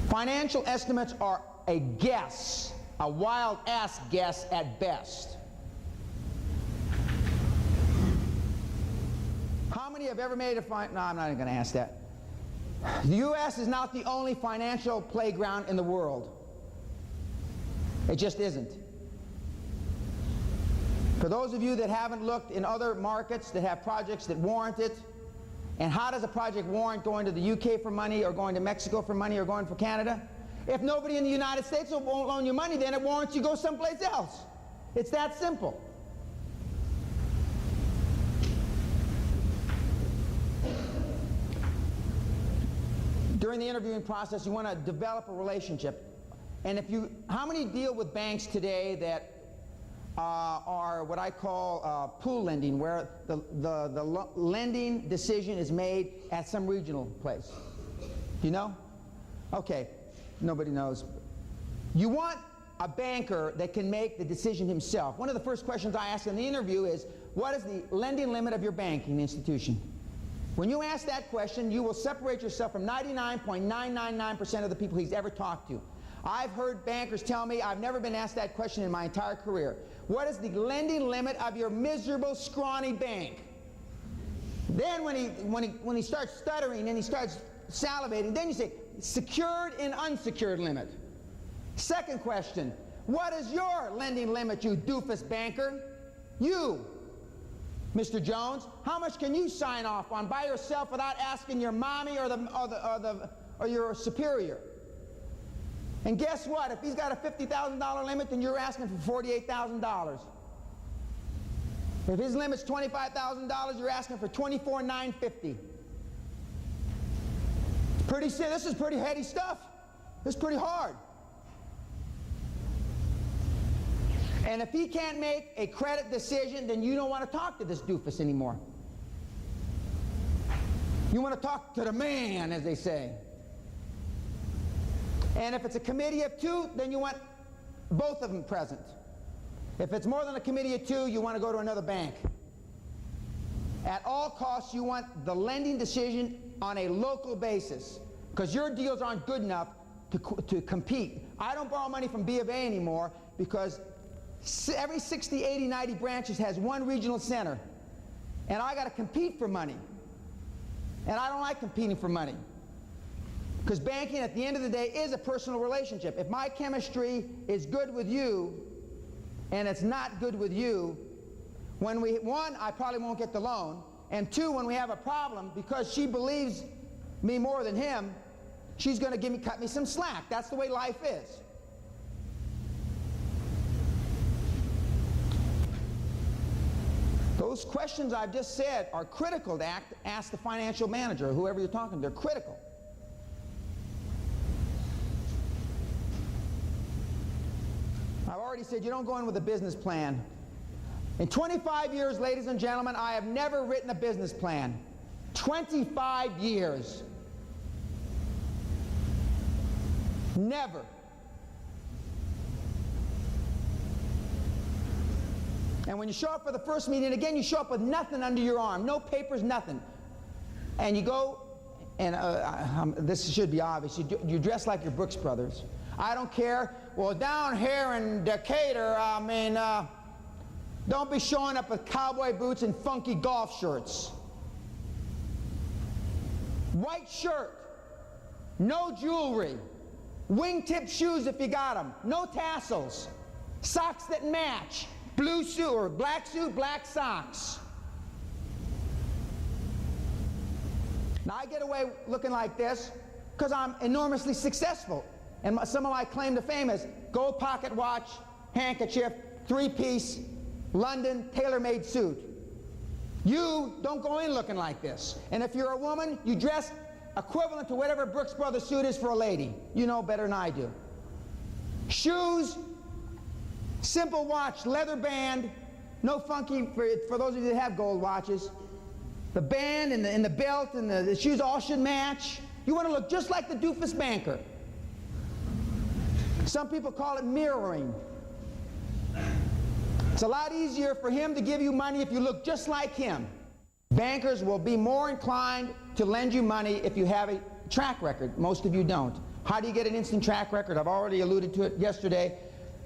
Financial estimates are a guess, a wild-ass guess at best. How many have ever made a no, I'm not even going to ask that. The U.S. is not the only financial playground in the world. It just isn't. For those of you that haven't looked in other markets that have projects that warrant it, and how does a project warrant going to the UK for money or going to Mexico for money or going for Canada? If nobody in the United States won't loan you money, then it warrants you go someplace else. It's that simple. During the interviewing process, you want to develop a relationship. And how many deal with banks today that are what I call pool lending, where the lending decision is made at some regional place? Do you know? Okay, nobody knows. You want a banker that can make the decision himself. One of the first questions I ask in the interview is, what is the lending limit of your banking institution? When you ask that question, you will separate yourself from 99.999% of the people he's ever talked to. I've heard bankers tell me, I've never been asked that question in my entire career. What is the lending limit of your miserable, scrawny bank? Then when he starts stuttering and he starts salivating, then you say, secured and unsecured limit. Second question, what is your lending limit, you doofus banker? You, Mr. Jones, how much can you sign off on by yourself without asking your mommy or your superior? And guess what? If he's got a $50,000 limit, then you're asking for $48,000. If his limit's $25,000, you're asking for $24,950. This is pretty heady stuff. This is pretty hard. And if he can't make a credit decision, then you don't want to talk to this doofus anymore. You want to talk to the man, as they say. And if it's a committee of two, then you want both of them present. If it's more than a committee of two, you want to go to another bank. At all costs, you want the lending decision on a local basis. because your deals aren't good enough to compete. I don't borrow money from B of A anymore because every 60, 80, 90 branches has one regional center. And I got to compete for money. And I don't like competing for money. Because banking, at the end of the day, is a personal relationship. If my chemistry is good with you, and it's not good with you, when one, I probably won't get the loan, and two, when we have a problem, because she believes me more than him, she's going to cut me some slack. That's the way life is. Those questions I've just said are critical to ask the financial manager, or whoever you're talking to. They're critical. I've already said you don't go in with a business plan. In 25 years, ladies and gentlemen, I have never written a business plan. 25 years. Never. And when you show up for the first meeting, again, you show up with nothing under your arm, no papers, nothing. And you go, and this should be obvious, you dress like your Brooks Brothers. I don't care. Well, down here in Decatur, I mean, don't be showing up with cowboy boots and funky golf shirts. White shirt, no jewelry, wingtip shoes if you got them, no tassels, socks that match. Blue suit or black suit, black socks. Now I get away looking like this because I'm enormously successful. And some of my claim to fame is gold pocket watch, handkerchief, three-piece, London, tailor-made suit. You don't go in looking like this. And if you're a woman, you dress equivalent to whatever Brooks Brothers suit is for a lady. You know better than I do. Shoes, simple watch, leather band, no funky, for those of you that have gold watches. The band and the belt and the shoes all should match. You want to look just like the doofus banker. Some people call it mirroring. It's a lot easier for him to give you money if you look just like him. Bankers will be more inclined to lend you money if you have a track record. Most of you don't. How do you get an instant track record? I've already alluded to it yesterday.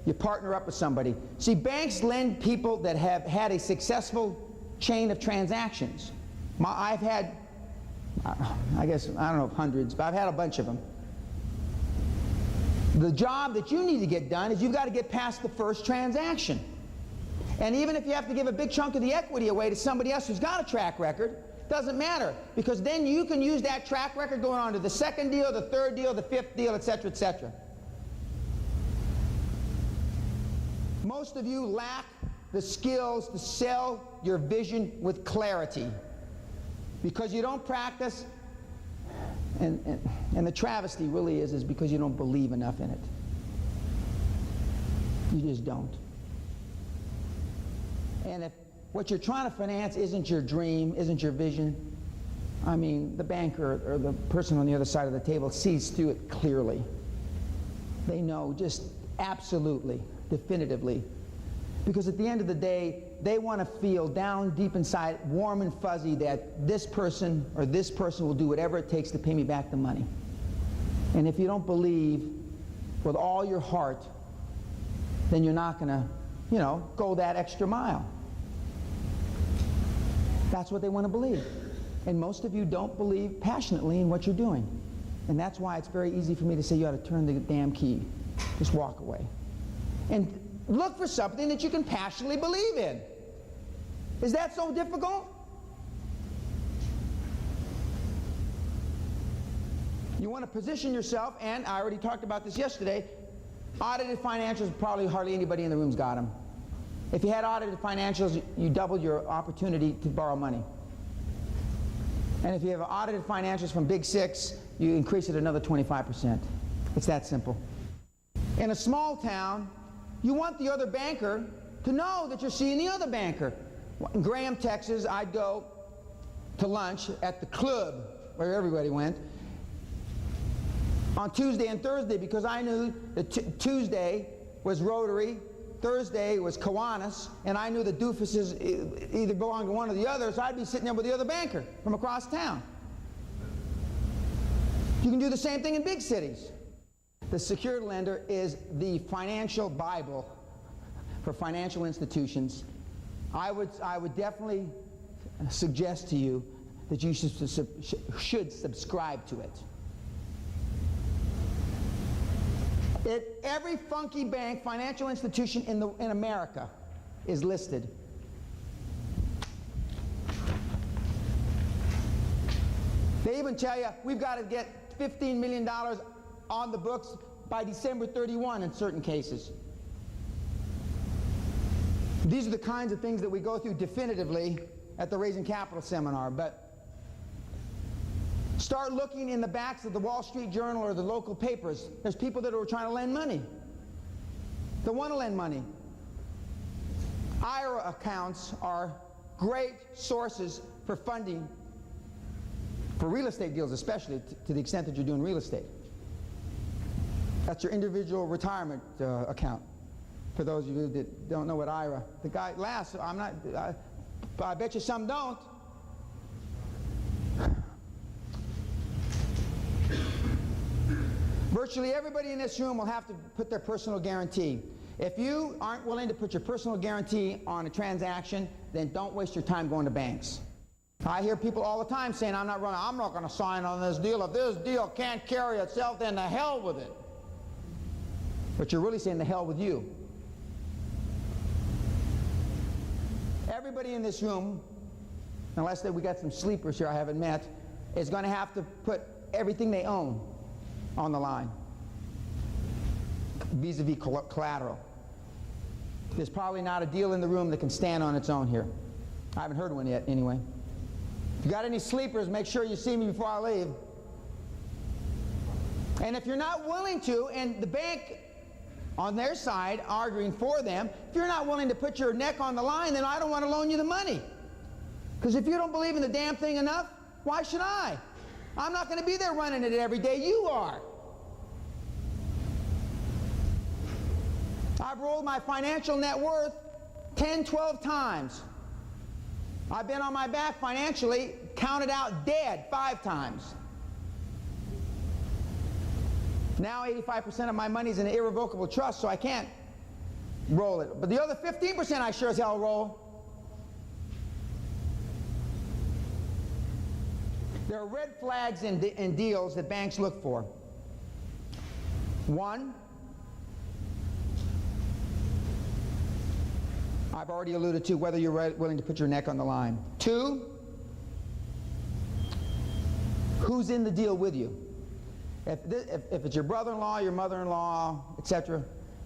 You partner up with somebody. See, banks lend people that have had a successful chain of transactions. I've had, I guess, I don't know, hundreds, but I've had a bunch of them. The job that you need to get done is you've got to get past the first transaction. And even if you have to give a big chunk of the equity away to somebody else who's got a track record, doesn't matter, because then you can use that track record going on to the second deal, the third deal, the fifth deal, etc., etc. Most of you lack the skills to sell your vision with clarity because you don't practice, and the travesty really is because you don't believe enough in it. You just don't. And if what you're trying to finance isn't your dream, isn't your vision, I mean, the banker or the person on the other side of the table sees through it clearly. They know just absolutely, definitively. Because at the end of the day, they want to feel down deep inside, warm and fuzzy, that this person or this person will do whatever it takes to pay me back the money. And if you don't believe with all your heart, then you're not going to, you know, go that extra mile. That's what they want to believe. And most of you don't believe passionately in what you're doing. And that's why it's very easy for me to say you ought to turn the damn key. Just walk away. And look for something that you can passionately believe in. Is that so difficult? You want to position yourself, and I already talked about this yesterday, audited financials, probably hardly anybody in the room's got them. If you had audited financials, you doubled your opportunity to borrow money. And if you have audited financials from Big Six, you increase it another 25%. It's that simple. In a small town, you want the other banker to know that you're seeing the other banker. In Graham, Texas, I'd go to lunch at the club where everybody went on Tuesday and Thursday because I knew that Tuesday was Rotary, Thursday was Kiwanis, and I knew the doofuses either belonged to one or the other, so I'd be sitting there with the other banker from across town. You can do the same thing in big cities. The secured lender is the financial Bible for financial institutions. I would definitely suggest to you that you should subscribe to it. Every funky bank, financial institution in America is listed. They even tell you we've got to get $15 million on the books by December 31 in certain cases. These are the kinds of things that we go through definitively at the Raising Capital seminar. But start looking in the backs of the Wall Street Journal or the local papers. There's people that are trying to lend money. They want to lend money. IRA accounts are great sources for funding, for real estate deals especially, to the extent that you're doing real estate. That's your individual retirement account. For those of you that don't know what IRA, the guy laughs. I bet you some don't. Virtually everybody in this room will have to put their personal guarantee. If you aren't willing to put your personal guarantee on a transaction, then don't waste your time going to banks. I hear people all the time saying, I'm not going to sign on this deal. If this deal can't carry itself, then the hell with it. But you're really saying the hell with you. Everybody in this room, unless we got some sleepers here I haven't met, is going to have to put everything they own on the line vis-a-vis collateral. There's probably not a deal in the room that can stand on its own here. I haven't heard one yet, anyway. If you got any sleepers, make sure you see me before I leave. And if you're not willing to, and the bank on their side arguing for them, if you're not willing to put your neck on the line, then I don't want to loan you the money. Because if you don't believe in the damn thing enough, why should I? I'm not going to be there running it every day. You are. I've rolled my financial net worth 10, 12 times. I've been on my back financially, counted out dead 5 times. Now 85% of my money is in an irrevocable trust, so I can't roll it. But the other 15% I sure as hell roll. There are red flags in deals that banks look for. 1, I've already alluded to whether you're willing to put your neck on the line. 2, who's in the deal with you? If it's your brother-in-law, your mother-in-law, etc.,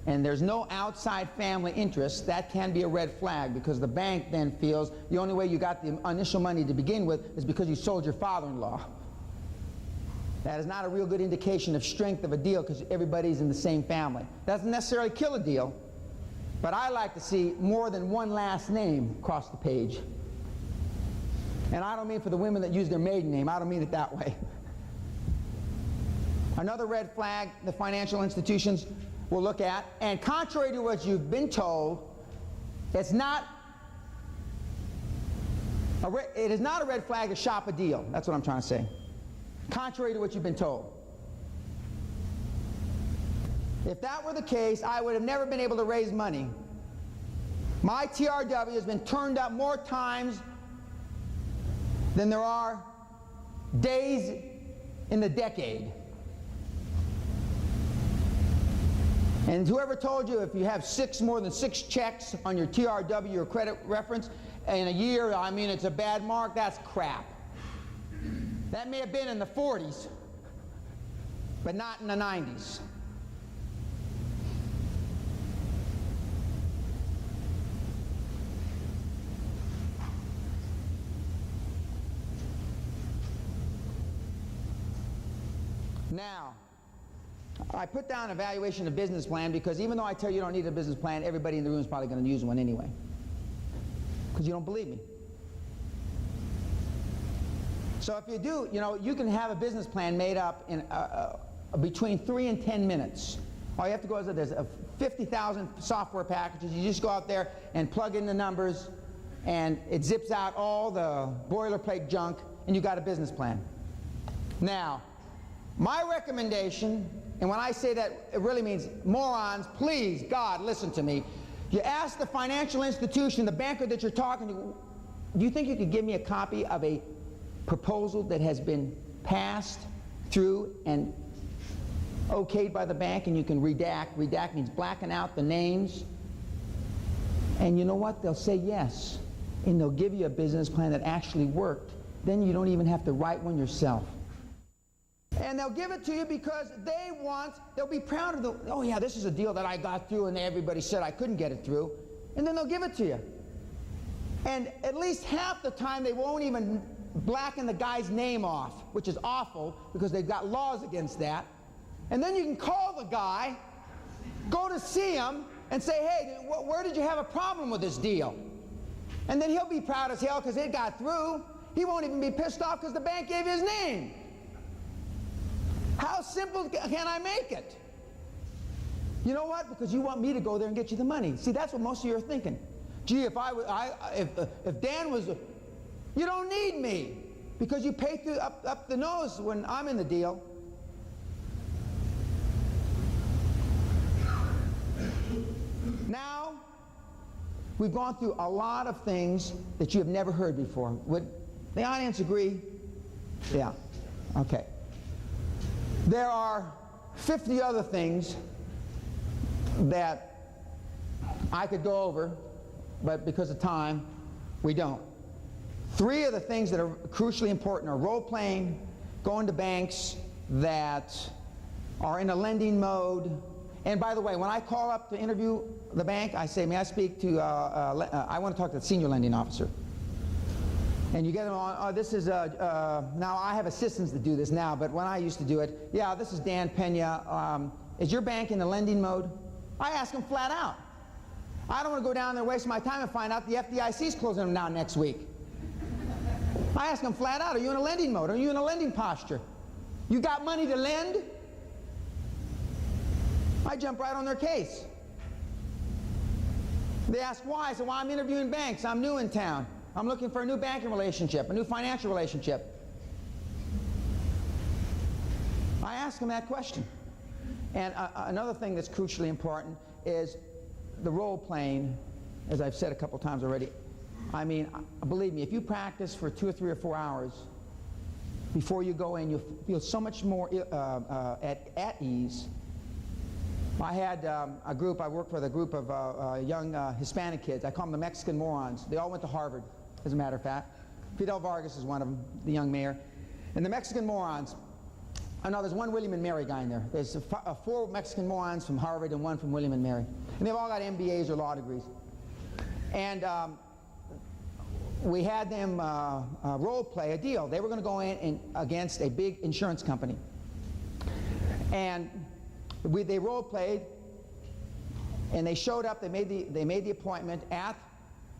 and there's no outside family interest, that can be a red flag, because the bank then feels the only way you got the initial money to begin with is because you sold your father-in-law. That is not a real good indication of strength of a deal, because everybody's in the same family. Doesn't necessarily kill a deal, but I like to see more than one last name across the page. And I don't mean for the women that use their maiden name. I don't mean it that way. Another red flag the financial institutions will look at, and contrary to what you've been told, it is not a red flag to shop a deal. That's what I'm trying to say. Contrary to what you've been told. If that were the case, I would have never been able to raise money. My TRW has been turned up more times than there are days in the decade. And whoever told you if you have more than 6 checks on your TRW or credit reference in a year, I mean it's a bad mark, that's crap. That may have been in the 40s, but not in the 90s. Now, I put down evaluation of business plan because even though I tell you don't need a business plan, everybody in the room is probably going to use one anyway. Because you don't believe me. So if you do, you can have a business plan made up in between 3 and 10 minutes. All you have to go is there's 50,000 software packages. You just go out there and plug in the numbers, and it zips out all the boilerplate junk, and you got a business plan. Now, My recommendation, and when I say that, it really means morons, please, God, listen to me. You ask the financial institution, the banker that you're talking to, do you think you could give me a copy of a proposal that has been passed through and okayed by the bank, and you can redact? Redact means blacken out the names. And you know what? They'll say yes. And they'll give you a business plan that actually worked. Then you don't even have to write one yourself. And they'll give it to you because they'll be proud of oh yeah, this is a deal that I got through and everybody said I couldn't get it through. And then they'll give it to you. And at least half the time they won't even blacken the guy's name off, which is awful because they've got laws against that. And then you can call the guy, go to see him, and say, hey, where did you have a problem with this deal? And then he'll be proud as hell because it got through. He won't even be pissed off because the bank gave his name. How simple can I make it? You know what? Because you want me to go there and get you the money. See, that's what most of you are thinking. Gee, if Dan was, you don't need me because you pay through up the nose when I'm in the deal. Now, we've gone through a lot of things that you have never heard before. Would the audience agree? Yeah. Okay. There are 50 other things that I could go over, but because of time, we don't. 3 of the things that are crucially important are role-playing, going to banks that are in a lending mode. And by the way, when I call up to interview the bank, I say, may I speak to, I want to talk to the senior lending officer. And you get them on, this is, now I have assistants that do this now, but when I used to do it, yeah, this is Dan Pena. Is your bank in the lending mode? I ask them flat out. I don't want to go down there and waste my time and find out the FDIC is closing them down next week. I ask them flat out, are you in a lending mode? Are you in a lending posture? You got money to lend? I jump right on their case. They ask why. I say, well, I'm interviewing banks. I'm new in town. I'm looking for a new banking relationship, a new financial relationship. I ask them that question. And another thing that's crucially important is the role-playing, as I've said a couple times already. I mean, believe me, if you practice for 2 or 3 or 4 hours before you go in, you'll feel so much more at ease. I had a group, I worked with a group of young Hispanic kids. I call them the Mexican morons. They all went to Harvard, as a matter of fact. Fidel Vargas is one of them, the young mayor. And the Mexican morons, I know there's one William and Mary guy in there. There's 4 Mexican morons from Harvard and 1 from William and Mary. And they've all got MBAs or law degrees. And we had them role play a deal. They were going to go in against a big insurance company. And they role played, and they showed up. They made the appointment at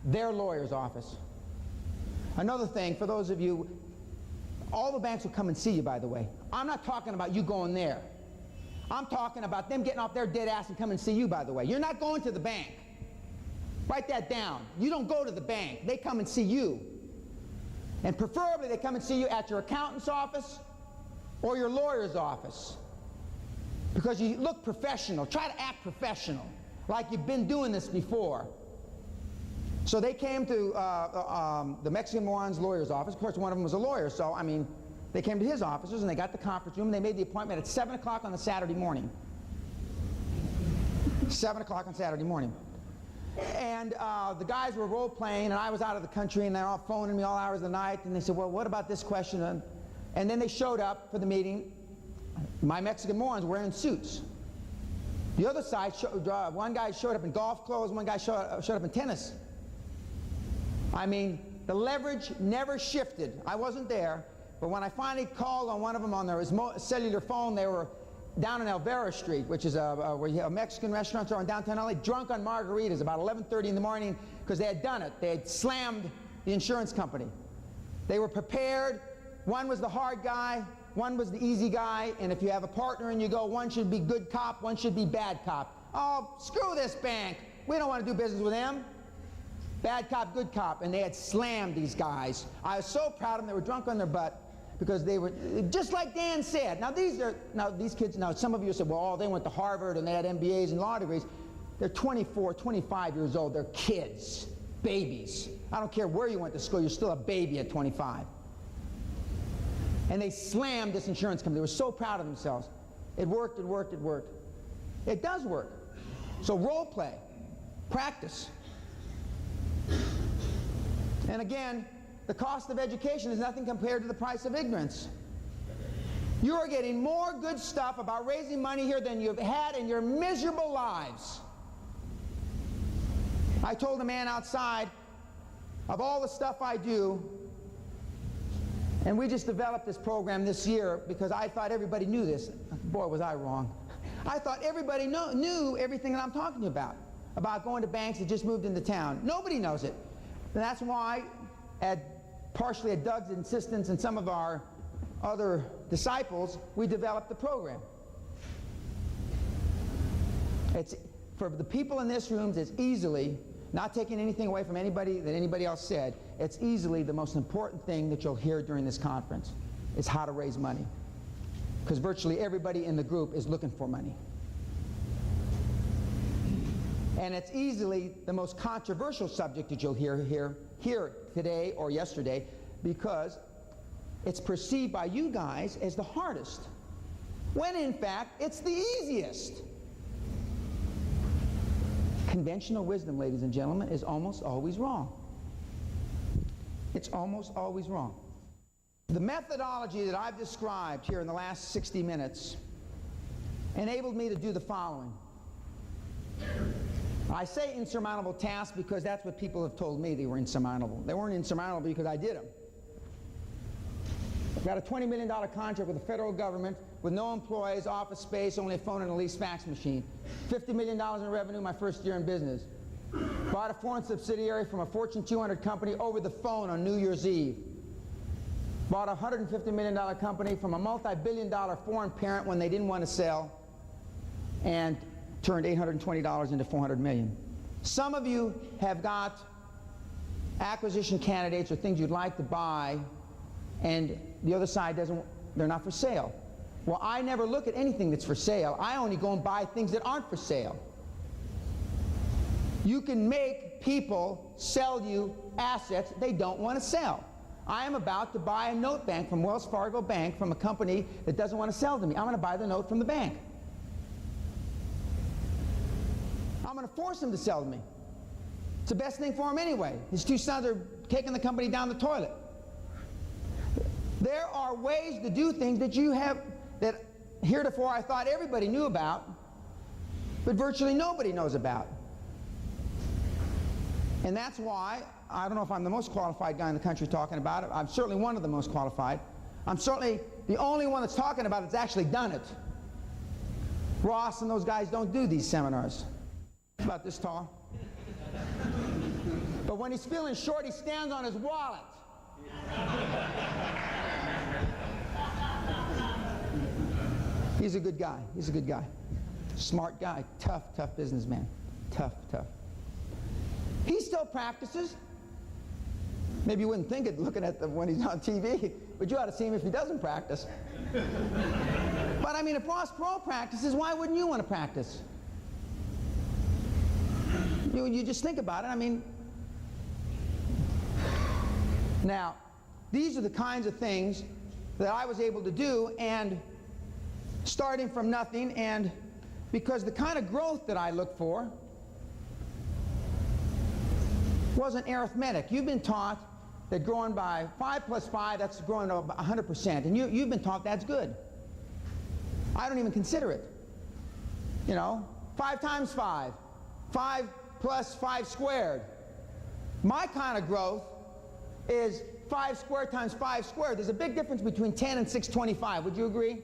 their lawyer's office. Another thing, for those of you, all the banks will come and see you, by the way. I'm not talking about you going there. I'm talking about them getting off their dead ass and come and see you, by the way. You're not going to the bank. Write that down. You don't go to the bank. They come and see you. And preferably they come and see you at your accountant's office or your lawyer's office. Because you look professional. Try to act professional, like you've been doing this before. So they came to the Mexican moron's lawyer's office. Of course, one of them was a lawyer, so, I mean, they came to his offices and they got the conference room and they made the appointment at 7 o'clock on the Saturday morning. 7 o'clock on Saturday morning. And the guys were role-playing, and I was out of the country, and they're all phoning me all hours of the night, and they said, well, what about this question? And then they showed up for the meeting. My Mexican morons were wearing suits. The other side, one guy showed up in golf clothes, one guy showed up in tennis. I mean, the leverage never shifted. I wasn't there, but when I finally called on one of them on their cellular phone, they were down on Elvera Street, which is where you have Mexican restaurants are in downtown LA, drunk on margaritas about 11:30 in the morning because they had done it. They had slammed the insurance company. They were prepared. One was the hard guy, one was the easy guy, and if you have a partner and you go, one should be good cop, one should be bad cop. Oh, screw this bank. We don't want to do business with them. Bad cop, good cop. And they had slammed these guys. I was so proud of them. They were drunk on their butt. because they were, just like Dan said. Now these kids, some of you said, well, they went to Harvard and they had MBAs and law degrees. They're 24, 25 years old. They're kids, babies. I don't care where you went to school, you're still a baby at 25. And they slammed this insurance company. They were so proud of themselves. It worked, it worked, it worked. It does work. So role play, practice. And again, the cost of education is nothing compared to the price of ignorance. You are getting more good stuff about raising money here than you've had in your miserable lives. I told a man outside, of all the stuff I do, and we just developed this program this year because I thought everybody knew this. Boy, was I wrong. I thought everybody knew everything that I'm talking about going to banks that just moved into town. Nobody knows it. And that's why, partially at Doug's insistence and some of our other disciples, we developed the program. It's, for the people in this room, it's easily, not taking anything away from anybody that anybody else said, it's easily the most important thing that you'll hear during this conference, is how to raise money. Because virtually everybody in the group is looking for money. And it's easily the most controversial subject that you'll hear today or yesterday, because it's perceived by you guys as the hardest, when in fact it's the easiest. Conventional wisdom, ladies and gentlemen, is almost always wrong. It's almost always wrong. The methodology that I've described here in the last 60 minutes enabled me to do the following. I say insurmountable tasks because that's what people have told me they were insurmountable. They weren't insurmountable because I did them. I've got a $20 million contract with the federal government with no employees, office space, only a phone and a leased fax machine. $50 million in revenue my first year in business. Bought a foreign subsidiary from a Fortune 200 company over the phone on New Year's Eve. Bought a $150 million company from a multi-billion-dollar foreign parent when they didn't want to sell, and turned $820 into $400 million. Some of you have got acquisition candidates or things you'd like to buy, and the other side they're not for sale. Well, I never look at anything that's for sale. I only go and buy things that aren't for sale. You can make people sell you assets they don't want to sell. I am about to buy a note bank from Wells Fargo Bank from a company that doesn't want to sell to me. I'm going to buy the note from the bank. I'm going to force him to sell to me. It's the best thing for him anyway. His two sons are taking the company down the toilet. There are ways to do things that you have, that heretofore I thought everybody knew about, but virtually nobody knows about. And that's why, I don't know if I'm the most qualified guy in the country talking about it. I'm certainly one of the most qualified. I'm certainly the only one that's talking about it that's actually done it. Ross and those guys don't do these seminars. About this tall. But when he's feeling short, he stands on his wallet. He's a good guy. He's a good guy. Smart guy. Tough, tough businessman. Tough, tough. He still practices. Maybe you wouldn't think it looking at him when he's on TV, but you ought to see him if he doesn't practice. But I mean, if Ross Perot practices, why wouldn't you want to practice? You just think about it. I mean, now, these are the kinds of things that I was able to do, and starting from nothing, and because the kind of growth that I look for wasn't arithmetic. You've been taught that growing by 5 plus 5, that's growing to 100%, and you've been taught that's good. I don't even consider it. You know, 5 times 5, 5 plus 5 squared. My kind of growth is 5 squared times 5 squared. There's a big difference between 10 and 625. Would you agree?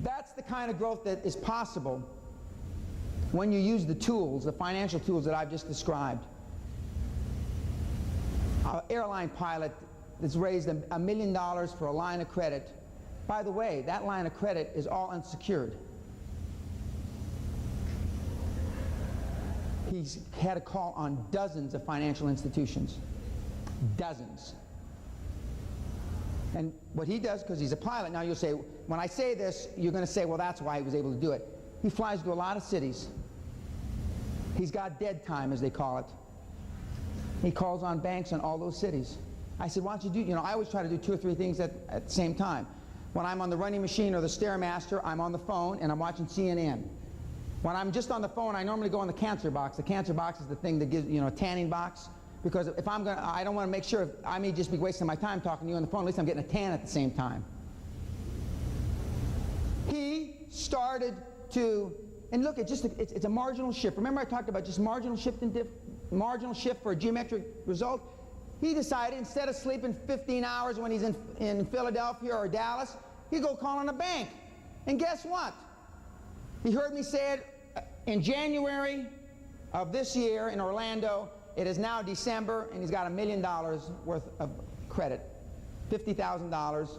That's the kind of growth that is possible when you use the tools, the financial tools that I've just described. An airline pilot that's raised $1 million for a line of credit. By the way, that line of credit is all unsecured. He's had a call on dozens of financial institutions. Dozens. And what he does, because he's a pilot, now you'll say, when I say this, you're going to say, well, that's why he was able to do it. He flies to a lot of cities. He's got dead time, as they call it. He calls on banks in all those cities. I said, why don't you do, you know, I always try to do 2 or 3 things at the same time. When I'm on the running machine or the Stairmaster, I'm on the phone and I'm watching CNN. When I'm just on the phone, I normally go on the cancer box. The cancer box is the thing that gives, you know, a tanning box. Because if I'm going to, I don't want to make sure, I may just be wasting my time talking to you on the phone, at least I'm getting a tan at the same time. He started to, and look, it's a marginal shift. Remember I talked about just marginal shift for a geometric result? He decided instead of sleeping 15 hours when he's in Philadelphia or Dallas, he'd go call on a bank. And guess what? He heard me say it in January of this year in Orlando. It is now December, and he's got $1 million worth of credit, $50,000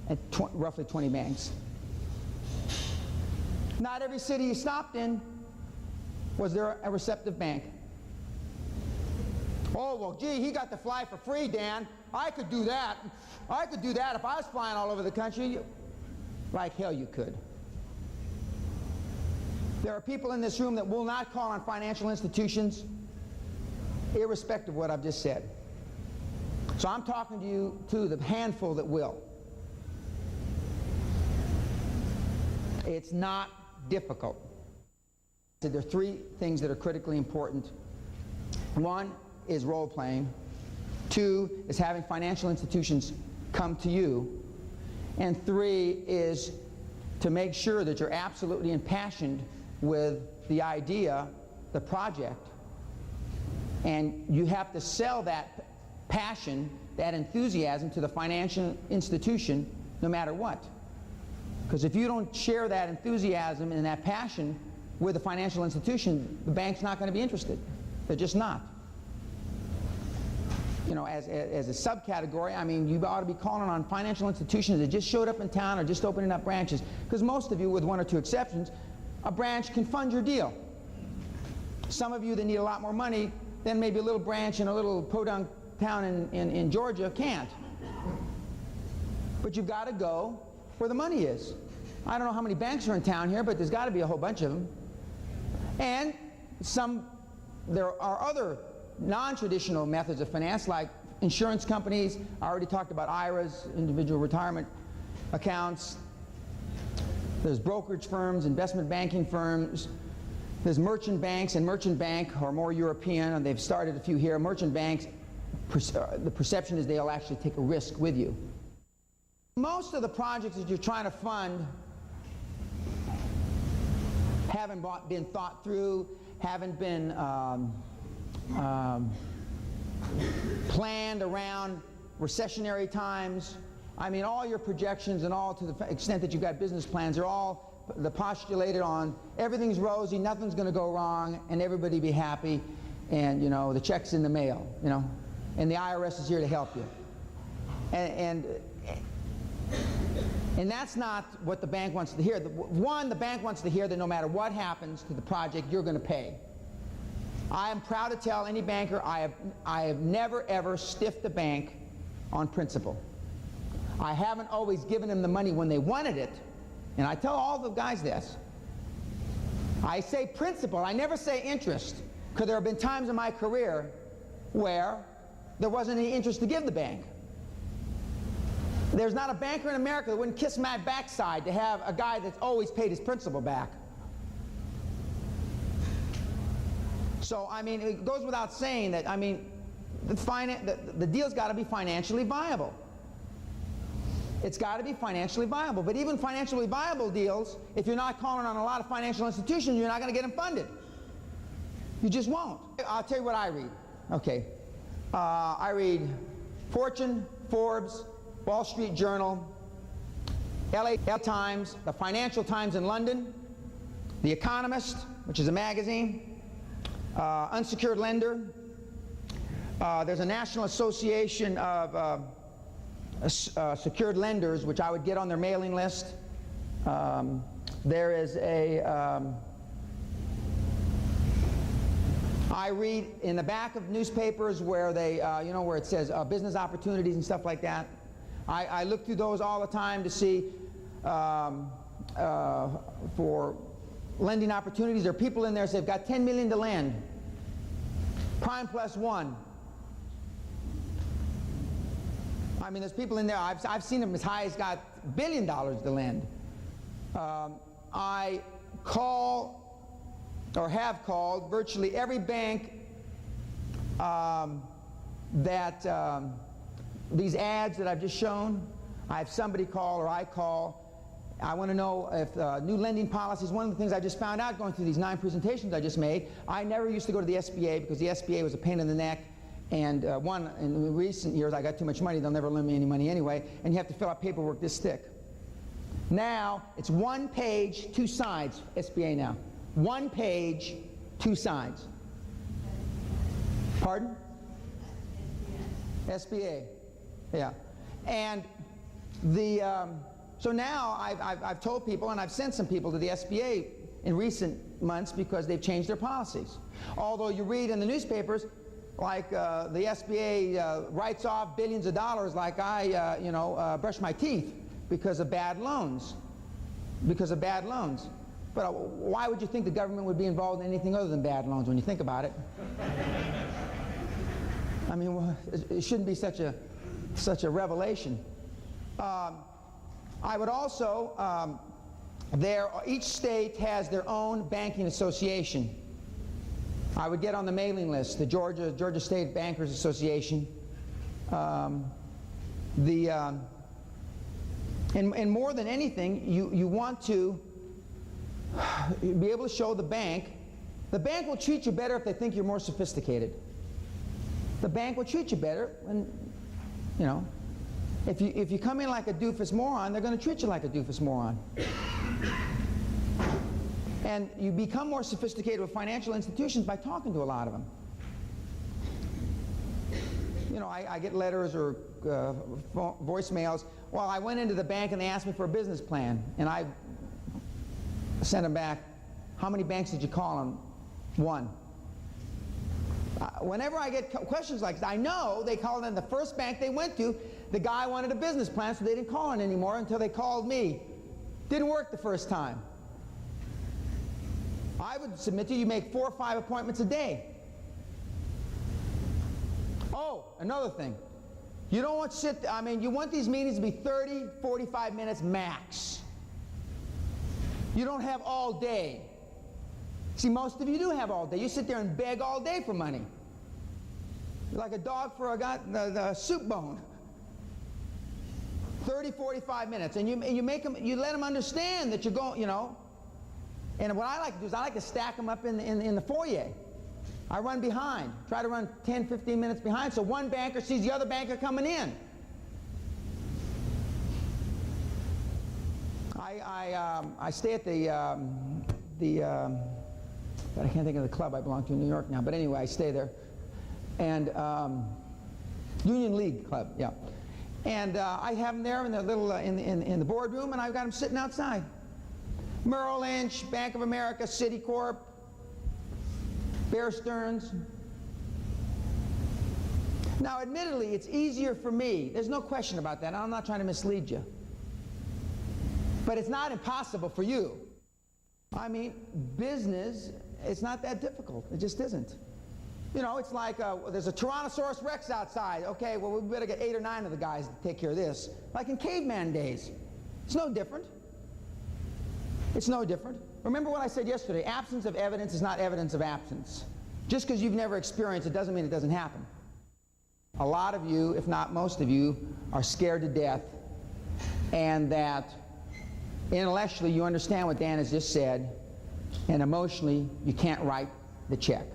at roughly 20 banks. Not every city he stopped in was there a receptive bank. Oh, well, gee, he got to fly for free, Dan. I could do that. I could do that if I was flying all over the country. Like hell you could. There are people in this room that will not call on financial institutions, irrespective of what I've just said. So I'm talking to you, to the handful that will. It's not difficult. There are 3 things that are critically important. 1 is role-playing. 2 is having financial institutions come to you. And 3 is to make sure that you're absolutely impassioned with the idea, the project, and you have to sell that passion, that enthusiasm to the financial institution no matter what. Because if you don't share that enthusiasm and that passion with the financial institution, the bank's not going to be interested. They're just not. You know, as a subcategory, I mean, you ought to be calling on financial institutions that just showed up in town or just opening up branches. Because most of you, with 1 or 2 exceptions, a branch can fund your deal. Some of you that need a lot more money, then maybe a little branch in a little podunk town in Georgia can't. But you've got to go where the money is. I don't know how many banks are in town here, but there's got to be a whole bunch of them. And there are other non-traditional methods of finance, like insurance companies. I already talked about IRAs, individual retirement accounts. There's brokerage firms, investment banking firms. There's merchant banks, and merchant bank are more European, and they've started a few here. Merchant banks, the perception is they'll actually take a risk with you. Most of the projects that you're trying to fund haven't been thought through, haven't been planned around recessionary times. I mean, all your projections and all, to the extent that you've got business plans, are all postulated on everything's rosy, nothing's going to go wrong, and everybody be happy, and, you know, the check's in the mail, you know, and the IRS is here to help you. And that's not what the bank wants to hear. One, the bank wants to hear that no matter what happens to the project, you're going to pay. I am proud to tell any banker I have never, ever stiffed a bank on principle. I haven't always given them the money when they wanted it, and I tell all the guys this. I say principle, I never say interest, because there have been times in my career where there wasn't any interest to give the bank. There's not a banker in America that wouldn't kiss my backside to have a guy that's always paid his principal back. So, I mean, it goes without saying that, I mean, the deal's got to be financially viable. It's got to be financially viable. But even financially viable deals, if you're not calling on a lot of financial institutions, you're not going to get them funded. You just won't. I'll tell you what I read. Okay. I read Fortune, Forbes, Wall Street Journal, LA Times, the Financial Times in London, The Economist, which is a magazine, Unsecured Lender. There's a National Association of Secured Lenders, which I would get on their mailing list. There is a... I read in the back of newspapers where they, you know, where it says business opportunities and stuff like that. I look through those all the time to see for lending opportunities. There are people in there who say they've got $10 million to lend. Prime plus one. I mean, there's people in there, I've seen them as high as got $1 billion to lend. I call, or have called, virtually every bank these ads that I've just shown. I have somebody call, or I call. I want to know if new lending policies. One of the things I just found out going through these 9 presentations I just made, I never used to go to the SBA because the SBA was a pain in the neck. And in recent years, I got too much money, they'll never lend me any money anyway, and you have to fill out paperwork this thick. Now, it's 1 page, 2 sides, SBA now. 1 page, 2 sides. Pardon? SBA, yeah. And so now I've told people, and I've sent some people to the SBA in recent months because they've changed their policies. Although you read in the newspapers, like the SBA writes off billions of dollars like I, brush my teeth because of bad loans. Because of bad loans. But why would you think the government would be involved in anything other than bad loans when you think about it? I mean, well, it shouldn't be such a revelation. I would also, each state has their own banking association. I would get on the mailing list, the Georgia State Bankers Association. And more than anything, you want to be able to show the bank will treat you better if they think you're more sophisticated. The bank will treat you better when, if you come in like a doofus moron, they're going to treat you like a doofus moron. And you become more sophisticated with financial institutions by talking to a lot of them. I get letters or voicemails. Well, I went into the bank and they asked me for a business plan, and I sent them back, how many banks did you call on? 1. Whenever I get questions like this, I know they called in the first bank they went to. The guy wanted a business plan, so they didn't call in anymore until they called me. Didn't work the first time. I would submit to you, you make 4 or 5 appointments a day. Oh, another thing. You don't want you want these meetings to be 30, 45 minutes max. You don't have all day. See, most of you do have all day. You sit there and beg all day for money. You're like a dog for the soup bone. 30, 45 minutes. And you let them understand that you're going, And what I like to do is I like to stack them up in the foyer. I run behind, try to run 10, 15 minutes behind, so one banker sees the other banker coming in. I stay at but I can't think of the club I belong to in New York now, but anyway, I stay there. And Union League Club, yeah. And I have them there in the little in the boardroom, and I've got them sitting outside. Merrill Lynch, Bank of America, Citicorp, Bear Stearns. Now, admittedly, it's easier for me. There's no question about that. I'm not trying to mislead you. But it's not impossible for you. I mean, business, it's not that difficult. It just isn't. It's like there's a Tyrannosaurus Rex outside. Okay, well, we better get 8 or 9 of the guys to take care of this. Like in caveman days. It's no different. It's no different. Remember what I said yesterday, absence of evidence is not evidence of absence. Just because you've never experienced it doesn't mean it doesn't happen. A lot of you, if not most of you, are scared to death, and that intellectually you understand what Dan has just said, and emotionally you can't write the check.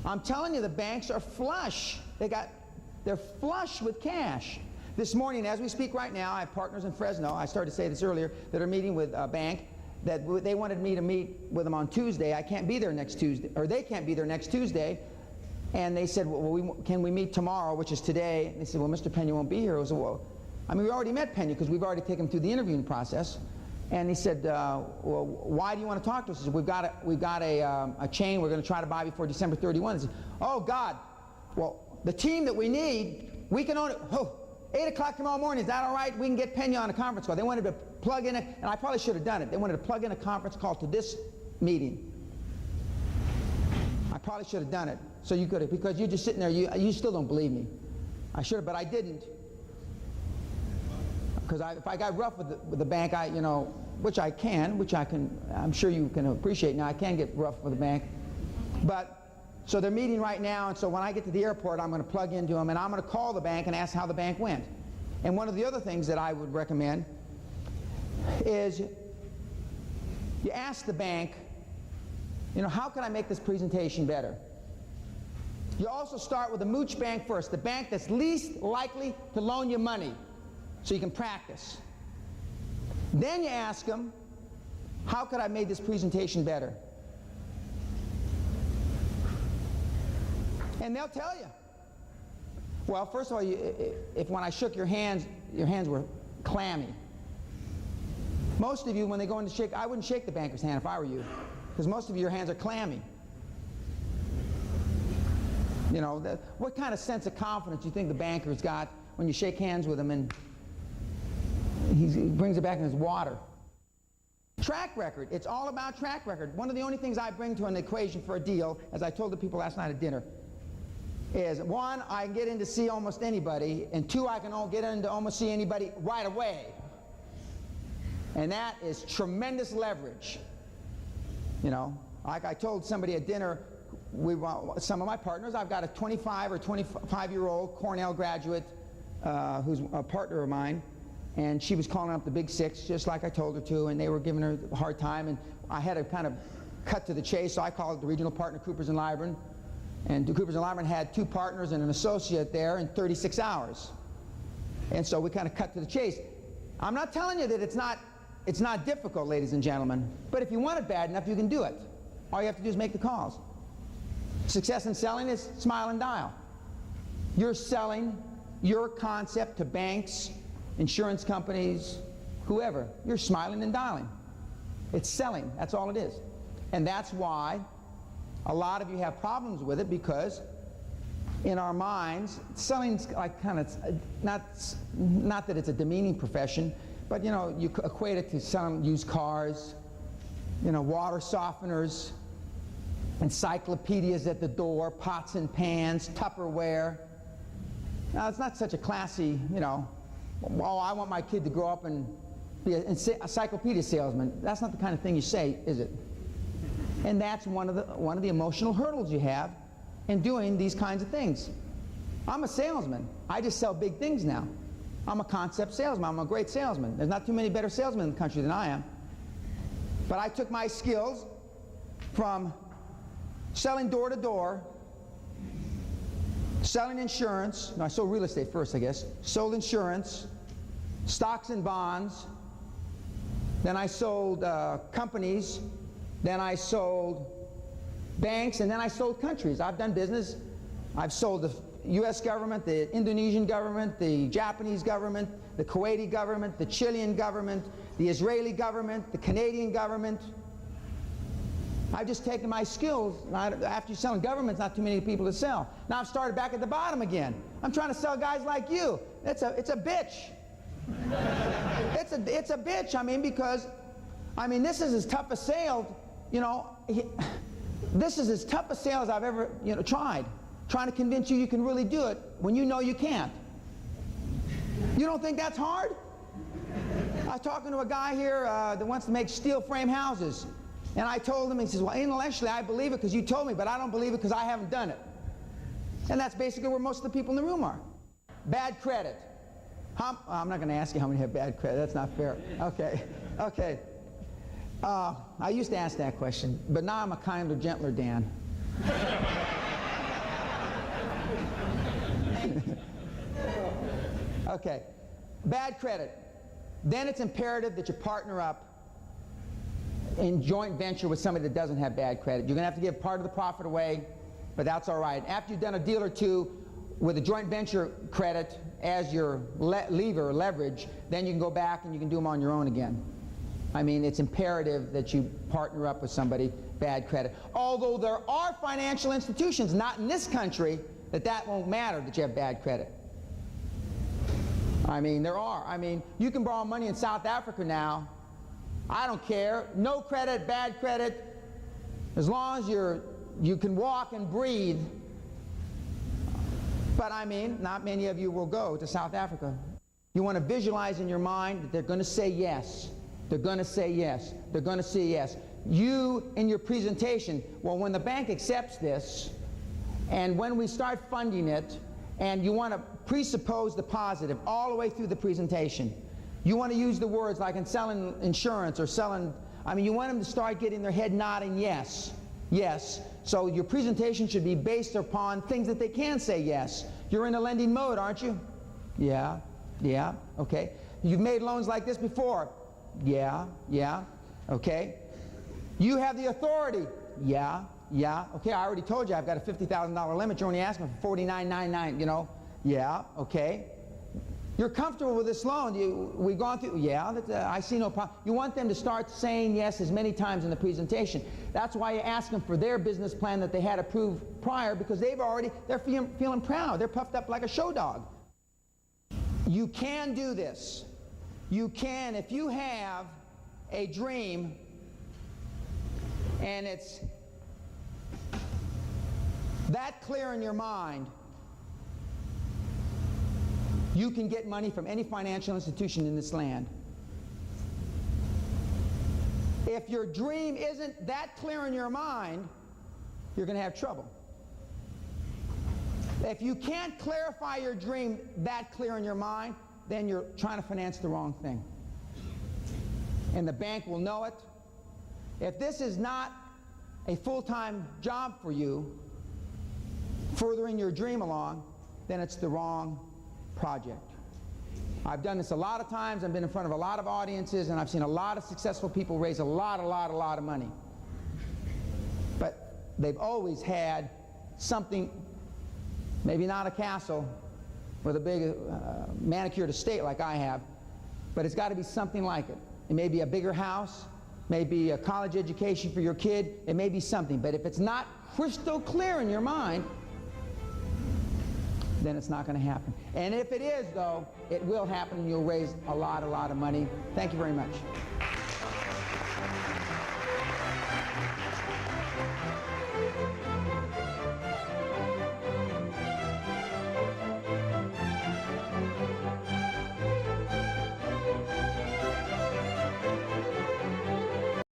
I'm telling you, the banks are flush. They're flush with cash. This morning, as we speak right now, I have partners in Fresno, I started to say this earlier, that are meeting with a bank that they wanted me to meet with them on Tuesday. I can't be there next Tuesday, or they can't be there next Tuesday. And they said, well, can we meet tomorrow, which is today? And they said, well, Mr. Pena won't be here. I said, well, we already met Pena because we've already taken him through the interviewing process. And he said, well, why do you want to talk to us? He said, we've got a chain we're going to try to buy before December 31. I said, oh, God. Well, the team that we need, we can only, 8 o'clock tomorrow morning, is that all right? We can get Pena on a conference call. They wanted to plug in, and I probably should have done it. They wanted to plug in a conference call to this meeting. I probably should have done it. So you could have, because you're just sitting there, you still don't believe me. I should have, but I didn't. Because if I got rough with the bank, which I can, I'm sure you can appreciate now, I can get rough with the bank. But, so they're meeting right now, and so when I get to the airport, I'm going to plug into them, and I'm going to call the bank and ask how the bank went. And one of the other things that I would recommend is you ask the bank, how can I make this presentation better? You also start with the mooch bank first, the bank that's least likely to loan you money, so you can practice. Then you ask them, how could I make this presentation better? And they'll tell you. Well, first of all, if when I shook your hands were clammy. Most of you, when they go in to shake, I wouldn't shake the banker's hand if I were you, because most of your hands are clammy. What kind of sense of confidence do you think the banker's got when you shake hands with him and he brings it back in his water? Track record. It's all about track record. One of the only things I bring to an equation for a deal, as I told the people last night at dinner, is 1, I can get in to see almost anybody, and 2, I can get in to almost see anybody right away. And that is tremendous leverage. Like I told somebody at dinner, some of my partners, I've got a 25 or 25-year-old Cornell graduate who's a partner of mine, and she was calling up the big six, just like I told her to, and they were giving her a hard time, and I had to kind of cut to the chase, so I called the regional partner, Coopers & Lybrand, and Coopers & Lybrand had 2 partners and an associate there in 36 hours. And so we kind of cut to the chase. I'm not telling you that it's not difficult, ladies and gentlemen, but if you want it bad enough, you can do it. All you have to do is make the calls. Success in selling is smile and dial. You're selling your concept to banks, insurance companies, whoever. You're smiling and dialing. It's selling. That's all it is. And that's why a lot of you have problems with it, because in our minds, selling's like kind of, not that it's a demeaning profession, but you equate it to selling used cars, water softeners, encyclopedias at the door, pots and pans, Tupperware. Now, it's not such a classy, oh, I want my kid to grow up and be an encyclopedia salesman. That's not the kind of thing you say, is it? And that's one of the emotional hurdles you have in doing these kinds of things. I'm a salesman. I just sell big things now. I'm a concept salesman. I'm a great salesman. There's not too many better salesmen in the country than I am. But I took my skills from selling door to door, selling insurance. No, I sold real estate first, I guess. Sold insurance, stocks and bonds. Then I sold companies. Then I sold banks, and then I sold countries. I've done business. I've sold the U.S. government, the Indonesian government, the Japanese government, the Kuwaiti government, the Chilean government, the Israeli government, the Canadian government. I've just taken my skills. After you're selling governments, not too many people to sell. Now I've started back at the bottom again. I'm trying to sell guys like you. It's a bitch. It's a bitch. Because this is as tough a sale. This is as tough a sale as I've ever tried. Trying to convince you can really do it when you know you can't. You don't think that's hard? I was talking to a guy here that wants to make steel frame houses. And I told him, he says, well, intellectually I believe it because you told me, but I don't believe it because I haven't done it. And that's basically where most of the people in the room are. Bad credit. I'm not going to ask you how many have bad credit. That's not fair. Okay. I used to ask that question, but now I'm a kinder, gentler Dan. Okay. Bad credit. Then it's imperative that you partner up in joint venture with somebody that doesn't have bad credit. You're going to have to give part of the profit away, but that's all right. After you've done a deal or two with a joint venture credit as your lever or leverage, then you can go back and you can do them on your own again. It's imperative that you partner up with somebody, bad credit. Although there are financial institutions, not in this country, that won't matter that you have bad credit. I mean, there are. I mean, you can borrow money in South Africa now. I don't care. No credit, bad credit. As long as you can walk and breathe. But I mean, not many of you will go to South Africa. You want to visualize in your mind that they're going to say yes. They're going to say yes. They're going to say yes. You, in your presentation, well, when the bank accepts this, and when we start funding it, and you want to presuppose the positive all the way through the presentation. You want to use the words like in selling insurance or selling, I mean, you want them to start getting their head nodding yes, yes. So your presentation should be based upon things that they can say yes. You're in a lending mode, aren't you? Yeah, yeah, okay. You've made loans like this before. Yeah, yeah, okay. You have the authority. Yeah, yeah, okay, I already told you I've got a $50,000 limit. You're only asking for $49.99, you know. Yeah, okay. You're comfortable with this loan. We've gone through, yeah, I see no problem. You want them to start saying yes as many times in the presentation. That's why you ask them for their business plan that they had approved prior, because they're feeling proud. They're puffed up like a show dog. You can do this. You can, if you have a dream and it's that clear in your mind, you can get money from any financial institution in this land. If your dream isn't that clear in your mind, you're going to have trouble. If you can't clarify your dream that clear in your mind, then you're trying to finance the wrong thing. And the bank will know it. If this is not a full-time job for you, furthering your dream along, then it's the wrong project. I've done this a lot of times. I've been in front of a lot of audiences, and I've seen a lot of successful people raise a lot of money. But they've always had something, maybe not a castle with a big manicured estate like I have, but it's got to be something like it. It may be a bigger house, maybe a college education for your kid, it may be something. But if it's not crystal clear in your mind, then it's not going to happen. And if it is, though, it will happen, and you'll raise a lot of money. Thank you very much.